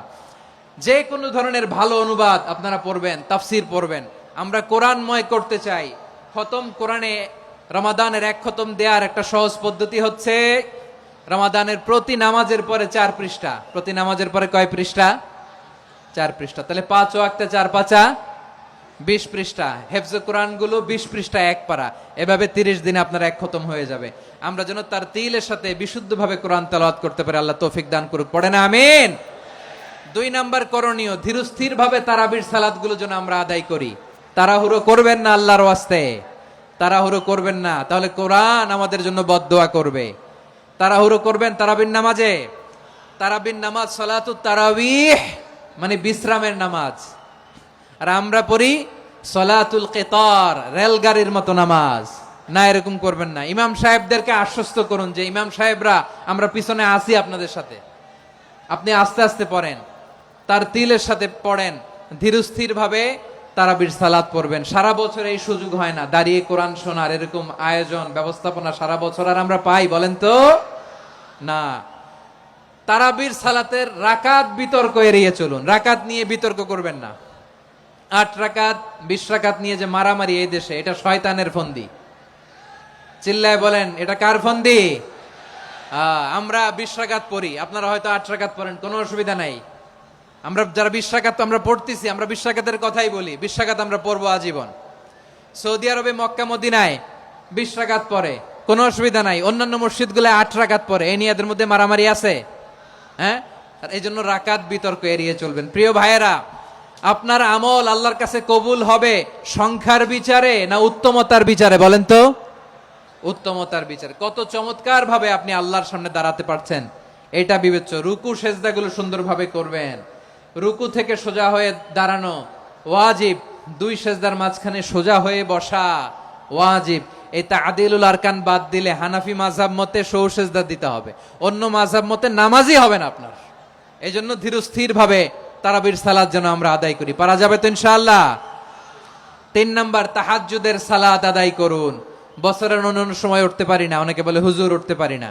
[SPEAKER 1] যে কোনো ধরনের ভালো অনুবাদ আপনারা পড়বেন, তাফসীর পড়বেন। আমরা কোরআনময় করতে চাই। খতম কোরআনে রমাদানের 1 খতম দেওয়ার একটা সহজ পদ্ধতি হচ্ছে রমাদানের প্রতি নামাজের পরে 4 পৃষ্ঠা। প্রতি নামাজের পরে কয় পৃষ্ঠা? 4 পৃষ্ঠা। তাহলে 5 ওয়াক্তে 4 পাঁচা 20 পৃষ্ঠা। হেফজে কোরআন গুলো 20 পৃষ্ঠা এক পারা। এভাবে 30 দিনে আপনার 1 খতম হয়ে যাবে। আমরা যেন তারতিলের সাথে বিশুদ্ধভাবে কোরআন তেলাওয়াত করতে পারি, আল্লাহ তৌফিক দান করুক। পড়েন আমিন। 2 নাম্বার করণীয়, ধীরস্থির ভাবে তারাবির সালাত গুলো যেন আমরা আদায় করি। তাড়াহুড়ো করবেন না, আল্লাহর ওয়াস্তে তাড়াহুড়ো করবেন না, তাহলে কোরআন আমাদের জন্য বদদোয়া করবে। তাড়াহুড়ো করবেন তারাবির নামাজে। তারাবির নামাজ সালাতুত তারাবিহ মানে বিশ্রামের নামাজ। আর আমরা পড়ি সালাতুল কিতার, রেলগাড়ির মতো নামাজ। না, এরকম করবেন না। ইমাম সাহেবদেরকে আশ্বস্ত করুন যে ইমাম সাহেবরা আমরা পিছনে আসি আপনাদের সাথে, আপনি আস্তে আস্তে পড়েন, তারতিলের সাথে পড়েন, ধীরস্থির ভাবে তারাবির সালাত পড়বেন। সারা বছর এই সুযোগ হয় না দাঁড়িয়ে কোরআন শোনার, এরকম আয়োজন ব্যবস্থাপনা সারা বছর আর আমরা পাই বলেন তো না। তারাবির সালাতের রাকাত বিতর্ক এড়িয়ে চলুন। রাকাত নিয়ে বিতর্ক করবেন না। 8 রাকাত 20 রাকাত নিয়ে যে মারামারি এই দেশে, এটা শয়তানের ফন্দি। চিল্লায় বলেন এটা কার ফন্দি? আমরা 20 রাকাত পড়ি, আপনারা হয়তো 8 রাকাত পড়েন, কোনো অসুবিধা নাই। আমরা যারা 20 রাকাত আমরা পড়তেছি, আমরা 20 রাকাতের কথাই বলি। 20 রাকাত আমরা পড়বো আজীবন। সৌদি আরবে মক্কা মদিনায় 20 রাকাত পড়ে, কোনো অসুবিধা নাই। অন্যান্য মসজিদগুলো 8 রাকাত পড়ে। এই নিয়ে এদের মধ্যে মারামারি আছে? হ্যাঁ, এই জন্য রাকাত বিতর্ক এড়িয়ে চলবেন। প্রিয় ভাইয়েরা, আপনার আমল আল্লাহর কাছে কবুল হবে সংখ্যার বিচারে না উত্তমতার বিচারে? বলেন তো। উত্তমতার বিচারে। কত চমৎকার ভাবে আপনি আল্লাহর সামনে দাঁড়াতে পারছেন এটা বিবেচ্য। রুকু সেজদাগুলো সুন্দরভাবে করবেন। রুকু থেকে সোজা হয়ে দাঁড়ানো ওয়াজিব। 2 সেজদার মাঝখানে সোজা হয়ে বসা ওয়াজিব। এই তা'দিলুল আরকান বাদ দিলে হানাফি মাযহাব মতে সৌ সেজদা দিতে হবে, অন্য মাযহাব মতে নামাজই হবে না আপনার। এই জন্য ধীরস্থির ভাবে তারাবির সালাত যেন আমরা আদায় করি। পারা যাবে তো ইনশাআল্লাহ। 3 নাম্বার, তাহাজ্জুদের সালাত আদায় করুন। বছরের অন্যান্য সময় উঠতে পারি না, অনেকে বলে হুজুর উঠতে পারি না।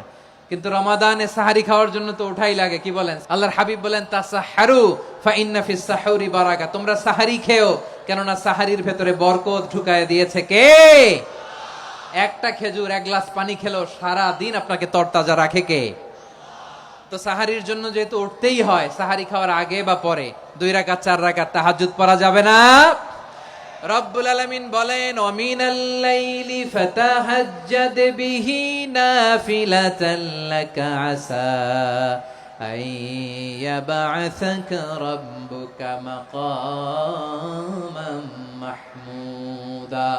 [SPEAKER 1] কিন্তু রমাদানে সাহারি খাওয়ার জন্য তো ওঠাই লাগে, কি বলেন? আল্লাহর হাবিব বলেন তাসাহহারু ফা ইন্না ফিস সাহুরি বারাকা, তোমরা সাহারি খেও, কেননা সাহারির ভেতরে বরকত ঢুকায় দিয়েছে কে? একটা খেজুর, এক গ্লাস পানি খেলো সারা দিন আপনাকে তরতাজা রাখে কে? তো সাহারির জন্য যেহেতু উঠতেই হয়, সাহারি খাওয়ার আগে বা পরে 2 রাকাত 4 রাকাত তাহাজ্জুদ পড়া যাবে না? রব্বুল আলামিন বলেন ওয়ামিনাল লাইলি ফাতাহাজ্জাদ বিহি নাফিলাতান লাকা আসা আইয়াবআসাকা রাব্বুকা মাকামান মাহমুদা।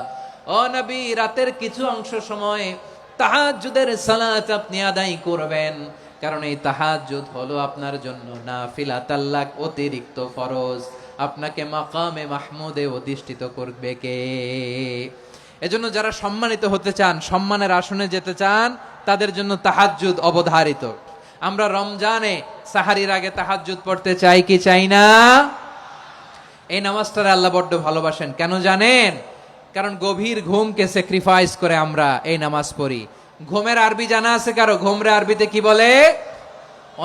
[SPEAKER 1] ও নবী, রাতের কিছু অংশ সময় তাহাজ্জুদের সালাত আপনি আদায় করবেন, কারণ এই তাহাজ্জুদ হলো আপনার জন্য নাফিলাতাল লাক, অতিরিক্ত ফরজ। আপনাকে মাকামে মাহমুদে অধিষ্ঠিত করবে কে? এজন্য যারা সম্মানিত হতে চান, সম্মানের আসনে যেতে চান, তাদের জন্য তাহাজ্জুদ অবধারিত। আমরা রমজানে সাহারির আগে তাহাজ্জুদ পড়তে চাই কি চাই না? এই নামাজটারে আল্লাহ বড্ড ভালোবাসেন, কেন জানেন? কারণ গভীর ঘুমকে স্যাক্রিফাইস করে আমরা এই নামাজ পড়ি। ঘুমের আরবি জানা আছে কারো? ঘুমরে আরবিতে কি বলে?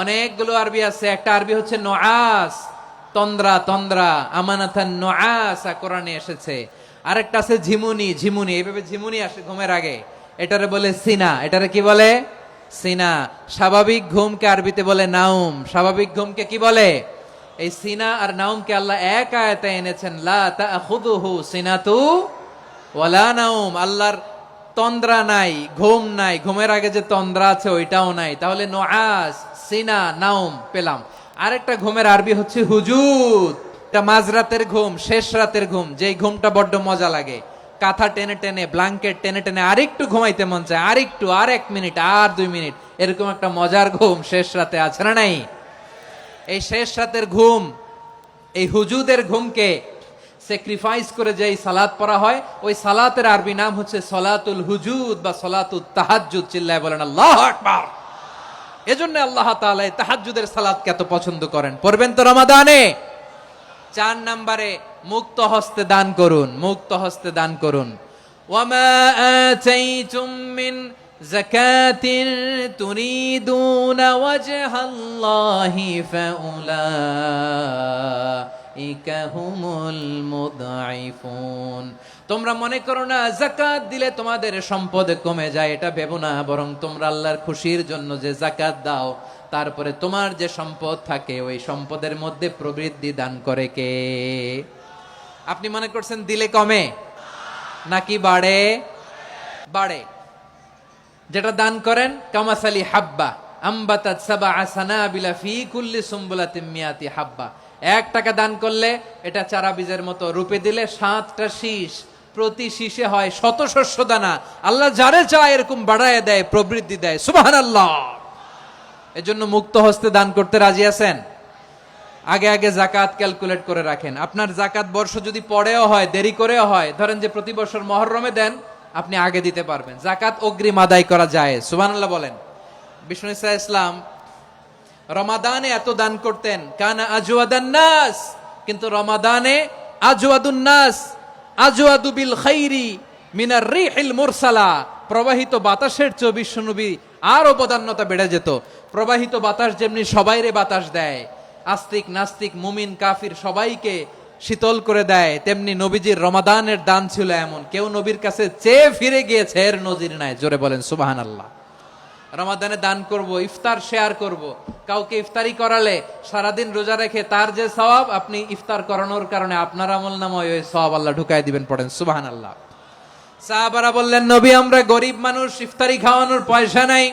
[SPEAKER 1] অনেকগুলো আরবি আছে। একটা আরবি হচ্ছে নুআস, তন্দ্রা, তন্দ্রা, আমানাতান নুআসা কোরআনে এসেছে। আরেকটা আছে ঝিমুনি, ঝিমুনি, এইভাবে ঝিমুনি আসে ঘুমের আগে, এটারে বলে সিনা। এটারে কি বলে? সিনা। স্বাভাবিক ঘুমকে আরবিতে বলে নাউম। স্বাভাবিক ঘুমকে কি বলে? এই সিনা আর নাউমকে আল্লাহ এক আয়াতে এনেছেন, লা তাখুযুহু সিনাতু ওয়ালা নাউম। আল্লাহর তন্দ্রা নাই, ঘুম নাই, ঘুমের আগে যে তন্দ্রা আছে ওইটাও নাই। তাহলে নুআস, সিনা, নাউম পেলাম। আরেকটা ঘুমের আরবি হচ্ছে হুজুদ। এটা মাঝরাতের ঘুম, শেষ রাতের ঘুম, যেই ঘুমটা বড্ড মজা লাগে। কাঁথা টেনে টেনে, ব্ল্যাঙ্কেট টেনে টেনে আরেকটু ঘুমাইতে মন চায়, আরেকটু, আর 1 মিনিট, আর 2 মিনিট, এরকম একটা মজার ঘুম শেষ রাতে আছে না নাই? এই শেষ রাতের ঘুম, এই হুজুদের ঘুমকে স্যাক্রিফাইস করে যেই সালাত পড়া হয়, ওই সালাতের আরবি নাম হচ্ছে সলাতুল হুজুদ বা সলাতুত তাহাজ্জুদ। চিল্লায় বলেন আল্লাহু আকবার। এজন্য আল্লাহ তাআলা এই তাহাজ্জুদের সালাতকে এত পছন্দ করেন। পড়বেন তো রমাদানে। 4 নম্বরে মুক্ত হস্তে দান করুন, মুক্ত হস্তে দান করুন। ওয়ামা আতাইতুম মিন যাকাতিন তুরিদুনা ওয়াজহাল্লাহি ফাউলাইকা হুমুল মুদঈফুন। তোমরা মনে করো না যাকাত দিলে তোমাদের সম্পদ কমে যায়, এটা ভেবো না, বরং তোমরা আল্লাহর খুশির জন্য যে যাকাত দাও, তারপরে তোমার যে সম্পদ থাকে ওই সম্পদের মধ্যে প্রবৃদ্ধি দান করে কে? আপনি মনে করছেন দিলে কমে নাকি বাড়ে? বাড়ে। যেটা দান করেন কামাসালি হাব্বা আম্বাতাত সাবআ সানাবিলা ফি কুল্লি সুম্বুলাতিন মিয়াতি হাব্বা। 1 টাকা দান করলে এটা চারা বীজের মতো, রূপে দিলে 7টা শীষ, প্রতি শীষে হয় 100 শস্য দানা। আল্লাহ যারে চায় এরকম বাড়ায় দেয়, প্রবৃদ্ধি দেয়। সুবহানাল্লাহ। এজন্য মুক্ত হস্তে দান করতে রাজি আছেন? আগে আগে যাকাত ক্যালকুলেট করে রাখেন। আপনার যাকাত বর্ষ যদি পরেও হয়, দেরি করেও হয়, ধরেন যে প্রতি বছর মুহররমে দেন, আপনি আগে দিতে পারবেন। যাকাত অগ্রিম আদায় করা যায়। সুবহানাল্লাহ বলেন। বিষ্ণু ইসা ইসলাম রমাদানে এত দান করতেন, কানা আজওয়াদান নাস, কিন্তু রমাদানে আজওয়াদুন নাস আজওয়াদু বিল খাইরি মিনার রিহিল মুরসালা। প্রবাহিত বাতাসের চেয়ে বিশ্বনবী আরো বদান্যতা বেড়ে যেত। প্রবাহিত বাতাস যেমনি সবাইরে বাতাস দেয়, আস্তিক নাস্তিক মুমিন কাফির সবাইকে শীতল করে দেয়, তেমনি নবীজির রমাদানের দান ছিল এমন, কেউ নবীর কাছে চেয়ে ফিরে গিয়েছে এর নজির নাই। জোরে বলেন সুবহানাল্লাহ। রমাদানে দান করব, ইফতার শেয়ার করব। কাউকে ইফতারি করালে সারাদিন রোজা রেখে তার যে সওয়াব, আপনি ইফতার করানোর কারণে আপনার আমলনামায় ওই সওয়াব আল্লাহ ঢুকায় দিবেন। পড়েন সুবহানাল্লাহ। সাহাবারা বললেন নবী আমরা গরিব মানুষ, ইফতারি খাওয়ানোর পয়সা নাই।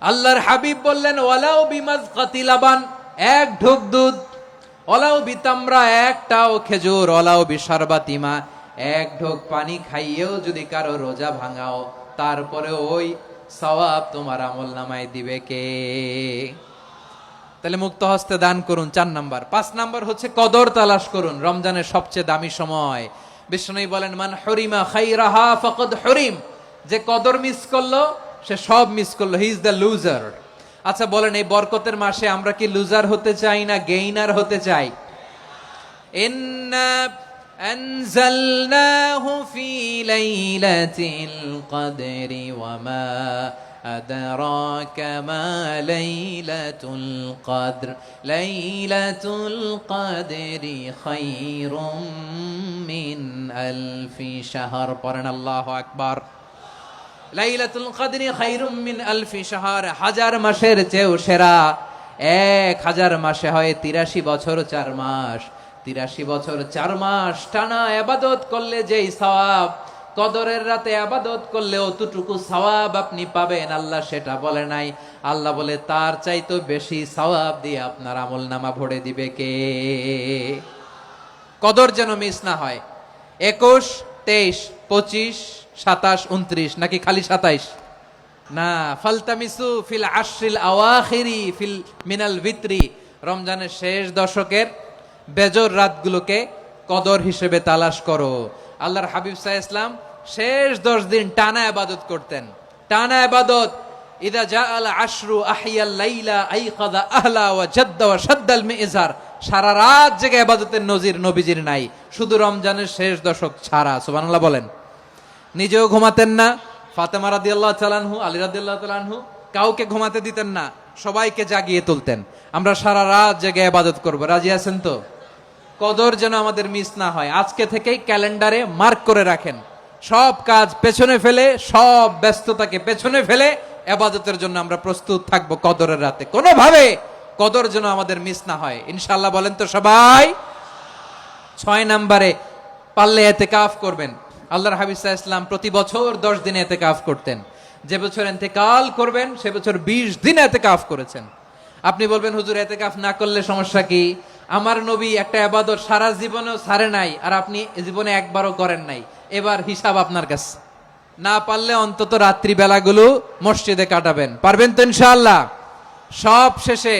[SPEAKER 1] আল্লাহর হাবিব বললেন ওয়ালাউ বিমাজকাতি লাবান, 1 ঢোক দুধ, ওয়ালাউ বিতামরা, 1টাও খেজুর, ওয়ালাউ বিশারবাতিমা, 1 ঢোক পানি খাইয়েও যদি কারো রোজা ভাঙাও, তারপরে ওই সওয়াব তোমার আমলনামায় দিবে কে? তাহলে মুক্ত হস্তে দান করুন 4 নাম্বার। 5 নাম্বার হচ্ছে কদর তালাশ করুন। রমজানের সবচেয়ে দামি সময়। বিষ্ণু বলেন মান হরিমা খাইরাহা ফাকাদ হরিম, যে কদর মিস করলো সে সব মিস করলো, হি ইজ দ্য লুজার। আচ্ছা বলেন, এই বরকতের মাসে আমরা কি লুজার হতে চাই না গেইনার হতে চাই? ইন্না আনজালনাহু ফি লাইলাতিল কদরি ওয়া মা আদরাকা মা লাইলাতুল কদর লাইলাতুল কদরি খায়রুম মিন আলফি শাহর। পড়েন আল্লাহু আকবার। লাইলাতুল কদরি খায়রুম মিন আলফি শাহর, হাজার মাসের চেয়েও সেরা। 1000 মাসে হয় 83 বছর 4 মাস। 83 বছর 4 মাস টানা ইবাদত করলে যেই সওয়াব, কদরের রাতে ইবাদত করলে অতটুকু সওয়াব আপনি পাবেন, আল্লাহ সেটা বলে নাই। আল্লাহ বলে তার চাইতে বেশি সওয়াব দিয়ে আপনার আমলনামা ভরে দিবে কে? কদর যেন মিস না হয়। 21, 23, 25, 27, 29 নাকি খালি 27? না, ফালতামিসু ফিল আশরিল আওয়াখিরি ফিল মিনাল ভিতরি, রমজানের শেষ দশকের বেজর রাতগুলোকে কদর হিসেবে তালাশ করো। আল্লাহর হাবিব সাল্লাল্লাহু আলাইহি ওয়াসাল্লাম শেষ 10 দিন টানা ইবাদত করতেন, টানা ইবাদত। ইদা জাআল আশরু আহিয়াল লাইলা আইকাযা আহলা ওয়া জাদ্দা ওয়া শাদ্দাল মিজার, সারা রাত জেগে ইবাদতের নজির নবীজির নাই, শুধু রমজানের শেষ দশক ছাড়া। সুবহানাল্লাহ বলেন। নিজেও ঘুমাতেন না, ফাতেমা রাদিয়াল্লাহু তাআলা আনহু, আলী রাদিয়াল্লাহু তাআলা আনহু কাউকে ঘুমাতে দিতেন না, সবাইকে জাগিয়ে তুলতেন। আমরা সারা রাত জেগে ইবাদত করব, রাজি আছেন তো? কদর যেন আমাদের মিস না হয়। আজকে থেকেই ক্যালেন্ডারে মার্ক করে রাখেন, সব কাজ পেছনে ফেলে, সব ব্যস্ততাকে পেছনে ফেলে ইবাদতের জন্য আমরা প্রস্তুত থাকবো কদরের রাতে। কোনোভাবে কদর যেন আমাদের মিস না হয়, ইনশাআল্লাহ। বলেন তো সবাই? 6 নম্বরে পারলে ইতিকাফ করবেন। আল্লাহর হাবিব সাল্লাল্লাহু আলাইহি ওয়াসাল্লাম প্রতি বছর 10 দিন ইতিকাফ করতেন। যে বছর ইন্তেকাল করবেন সে বছর 20 দিন ইতিকাফ করেছেন। আপনি বলবেন হুজুর ইতিকাফ না করলে সমস্যা কি? আমার নবী একটা ইবাদত সারা জীবনেও ছাড়ে নাই, আর আপনি জীবনে একবারও করেন নাই। এবার হিসাব আপনার কাছে। না পারলে অন্তত রাত্রি বেলাগুলো মসজিদে কাটাবেন, পারবেন তো ইনশাআল্লাহ? সব শেষে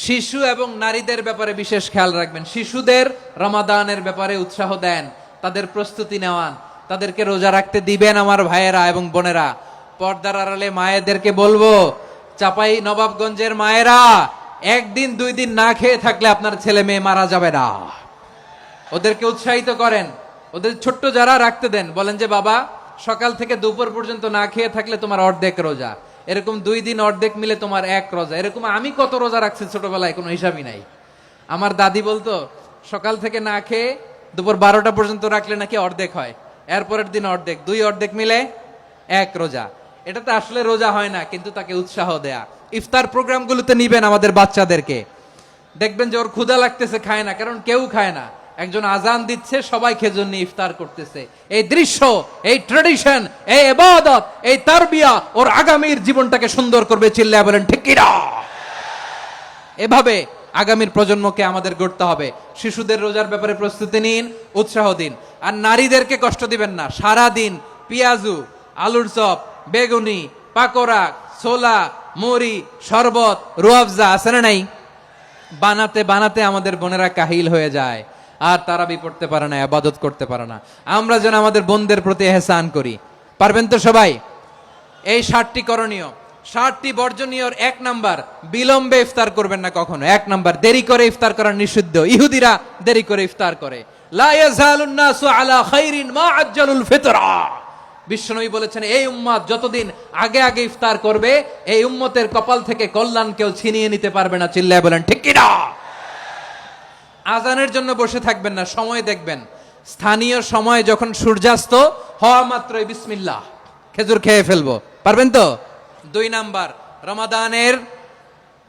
[SPEAKER 1] শিশু এবং নারীদের ব্যাপারে বিশেষ খেয়াল রাখবেন। শিশুদের রমাদানের ব্যাপারে উৎসাহ দেন, তাদের প্রস্তুতি নেওয়ান, তাদেরকে রোজা রাখতে দিবেন। আমার ভাইয়েরা এবং বোনেরা, পর্দার আড়ালে মায়েদেরকে বলবো, চাপাই নবাবগঞ্জের মায়েরা, 1 দিন 2 দিন না খেয়ে থাকলে আপনার ছেলে মেয়ে মারা যাবে না। ওদেরকে উৎসাহিত করেন, ওদের ছোট্ট যারা রাখতে দেন, বলেন যে বাবা সকাল থেকে দুপুর পর্যন্ত না খেয়ে থাকলে তোমার অর্ধেক রোজা, এরকম 2 দিন অর্ধেক মিলে তোমার 1 রোজা। এরকম আমি কত রোজা রাখছি ছোটবেলায়, কোনো হিসাবই নাই। আমার দাদি বলতো সকাল থেকে না খেয়ে দুপুর 12টা পর্যন্ত রাখলে নাকি অর্ধেক হয়, এরপরের দিন অর্ধেক, 2 অর্ধেক মিলে 1 রোজা। এটা তো আসলে রোজা হয় না, কিন্তু তাকে উৎসাহ দেয়া। ইফতার প্রোগ্রামগুলোতে নিবেন আমাদের বাচ্চাদেরকে, দেখবেন যে ওর ক্ষুধা লাগতেছে, খায় না, কারণ কেউ খায় না। একজন আজান দিচ্ছে, সবাই খেজুর নিয়ে ইফতার করতেছে। এই দৃশ্য, এই ট্রেডিশন, এই ইবাদত, এই তারবিয়া ওর আগামীর জীবনটাকে সুন্দর করবে। চিল্লায়া বলেন ঠিক কি না? এভাবে আগামীর প্রজন্মকে আমাদের গড়তে হবে। শিশুদের রোজার ব্যাপারে প্রস্তুতি নিন, উৎসাহ দিন। আর নারীদেরকে কষ্ট দিবেন না। সারা দিন পেঁয়াজু, আলুর চপ, বেগুনি, পাকোড়া, ছোলা, মুড়ি, শরবত, রুয়াবজা আছে না নাই? বানাতে বানাতে আমাদের বোনেরা কাহিল হয়ে যায়, আর তারাবি পড়তে পারে না, ইবাদত করতে পারে না। আমরা যেন আমাদের বোনদের প্রতি ইহসান করি, পারবেন তো সবাই? এই 7টি করণীয়, 7টি বর্জনীয়। 1 নাম্বার, বিলম্বে ইফতার করবেন না কখনো। 1 নাম্বার, দেরি করে ইফতার করা নিষিদ্ধ। ইহুদিরা দেরি করে ইফতার করে। লা ইয়াজালুন নাসু আলা খাইরিন মা আজ্জালুল ফিতরা। বিশ্বনবী বলেছেন, এই উম্মত যতদিন আগে আগে ইফতার করবে, এই উম্মতের কপাল থেকে কল্যাণ কেউ ছিনিয়ে নিতে পারবে না। চিল্লায় বলেন ঠিক কি না? আজানের জন্য বসে থাকবেন না, সময় দেখবেন। স্থানীয় সময় যখন সূর্যাস্ত হওয়া মাত্রই বিসমিল্লাহ, খেজুর খেয়ে ফেলবো, পারবেন তো? 2 নাম্বার, রমাদানের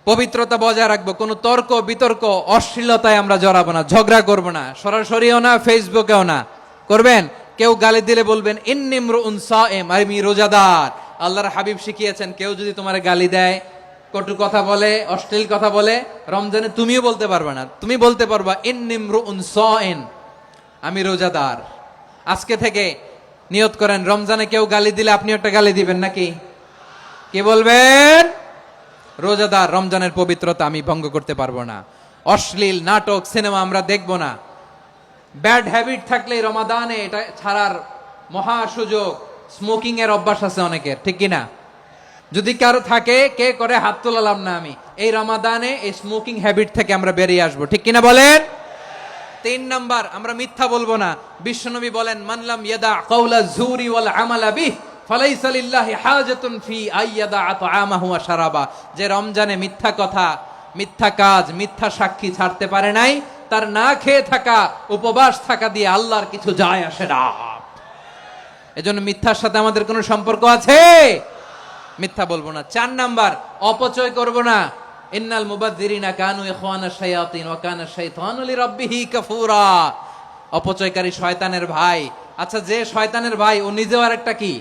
[SPEAKER 1] পবিত্রতা বজায় রাখবো। কোনো তর্ক বিতর্ক অশ্লীলতায় আমরা জড়াবো না, ঝগড়া করবো না, সরাসরিও না, ফেসবুকেও না। করবেন? কেউ গালি দিলে বলবেন ইন্নিমরুউন সায়েম, আমি রোজাদার। আল্লাহর হাবিব শিখিয়েছেন, কেউ যদি তোমার গালি দেয়, কটু কথা বলে, অশ্লীল কথা বলে, রমজানে তুমিও বলতে পারবে না। তুমি বলতে পারবা ইন্নিমরুউন সায়েম, আমি রোজাদার। আজকে থেকে নিয়ত করেন, রমজানে কেউ গালি দিলে আপনি একটা গালি দিবেন নাকি? কি বলবেন? রোজাদার, রমজানের পবিত্রতা আমি ভঙ্গ করতে পারবো না। অশ্লীল নাটক, সিনেমা আমরা দেখবো না। ব্যাড হ্যাবিট থাকলে রমাদানে এটা ছাড়ার মহা সুযোগ। স্মোকিং এর অভ্যাস আছে অনেকের, ঠিক কিনা? যদি কারো থাকে, কে করে হাত তোলালাম না আমি। এই রমাদানে এই স্মোকিং হ্যাবিট থেকে আমরা বেরিয়ে আসবো, ঠিক কিনা বলেন? 3 নাম্বার, আমরা মিথ্যা বলবো না। বিশ্বনবী বলেন, মানলাম ইয়াদা কাওলা যুরি ওয়াল আমালা বিহ ফালাইসা লিল্লাহি হাজাতুন ফি আইয়াদা আতআমাহু ওয়া শারাবা, যে রমজানে মিথ্যা কথা, মিথ্যা কাজ, মিথ্যা সাক্ষী ছাড়তে পারে নাই, তার না খেয়ে থাকা, উপবাস থাকা দিয়ে আল্লাহর কিছু যায় আসে না। এজন্য মিথ্যার সাথে আমাদের কোনো সম্পর্ক আছে? মিথ্যা বলবো না। 4 নাম্বার, অপচয় করব না। ইন্নাল মুবাযযিরিনা কানু ইখওয়ানাশ শায়াতিন ওয়া কানা শাইতানু লিরাব্বিহি কাফুরা। অপচয়কারী শয়তানের ভাই। আচ্ছা, যে শয়তানের ভাই ও নিজেও আরেকটা কি?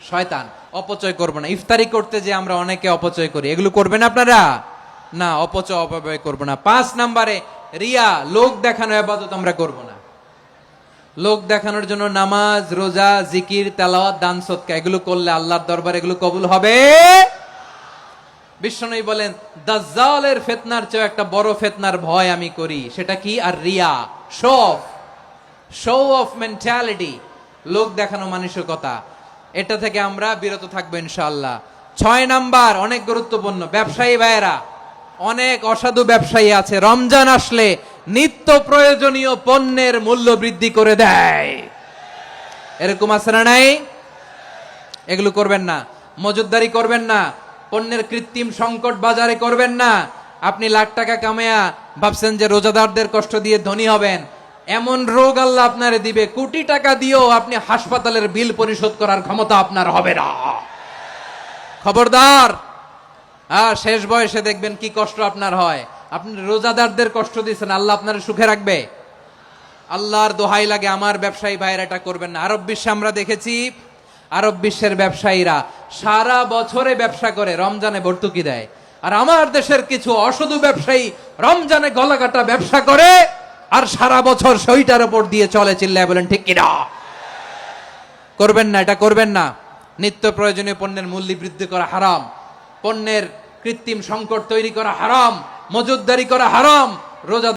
[SPEAKER 1] শয়তান। অপচয় করব না। ইফতারি করতে যে আমরা অনেকে অপচয় করি, এগুলো করবেন আপনারা? না, অপচয় অপব্যয় করব না। 5 নাম্বারে, রিয়া, লোক দেখানো ইবাদত আমরা করব না। লোক দেখানোর জন্য নামাজ, রোজা, জিকির, তেলাওয়াত, দান সদকা এগুলো করলে আল্লাহর দরবারে এগুলো কবুল হবে? বিশ্বনবী বলেন, দাজ্জালের ফিতনার চেয়ে একটা বড় ফিতনার ভয় আমি করি, সেটা কি? আর রিয়া, শো অফ মেন্টালিটি, লোক দেখানো মানসিকতা। এটা থেকে আমরা বিরত থাকবো ইনশাআল্লাহ। 6 নাম্বার, অনেক গুরুত্বপূর্ণ, ব্যবসায়ী ভাইয়েরা, অনেক অসাধু ব্যবসায়ী আছে রমজান আসলে নিত্য প্রয়োজনীয় পণ্যের মূল্য বৃদ্ধি করে দেয়। এরকম আছে না নাই? এগুলো করবেন না। মজুদদারি করবেন না। পণ্যের কৃত্রিম সংকট বাজারে করবেন না। আপনি লাখ টাকা কামায়া ভাবছেন যে রোজাদারদের কষ্ট দিয়ে ধনী হবেন, এমন রোগ আল্লাহ আপনারে দিবে, কোটি টাকা দিয়েও আপনি হাসপাতালের বিল পরিশোধ করার ক্ষমতা আপনার হবে না। খবরদার। শেষ বয়সে দেখবেন কি কষ্ট আপনার হয়। আপনি রোজাদারদের কষ্ট দিচ্ছেন, আল্লাহ আপনার সুখে রাখবে? আল্লাহর দোহাই লাগে, আমার ব্যবসায়ী ভাইয়েরা এটা করবেন না। আরব বিশ্বে আমরা দেখেছি, আরব বিশ্বের ব্যবসায়ীরা সারা বছরে ব্যবসা করে, রমজানে ভর্তুকি দেয়। আর আমার দেশের কিছু অসাধু ব্যবসায়ী রমজানে গলাকাটা ব্যবসা করে আর সারা বছর সইটার উপর দিয়ে চলে। চিল্লায় বলেন ঠিক কিনা? করবেন না, এটা করবেন না। নিত্য প্রয়োজনীয় পণ্যের মূল্য বৃদ্ধি করা হারাম, পণ্যের কৃত্রিম সংকট তৈরি করা হারাম, মজুদদারি করা হারাম। রোজা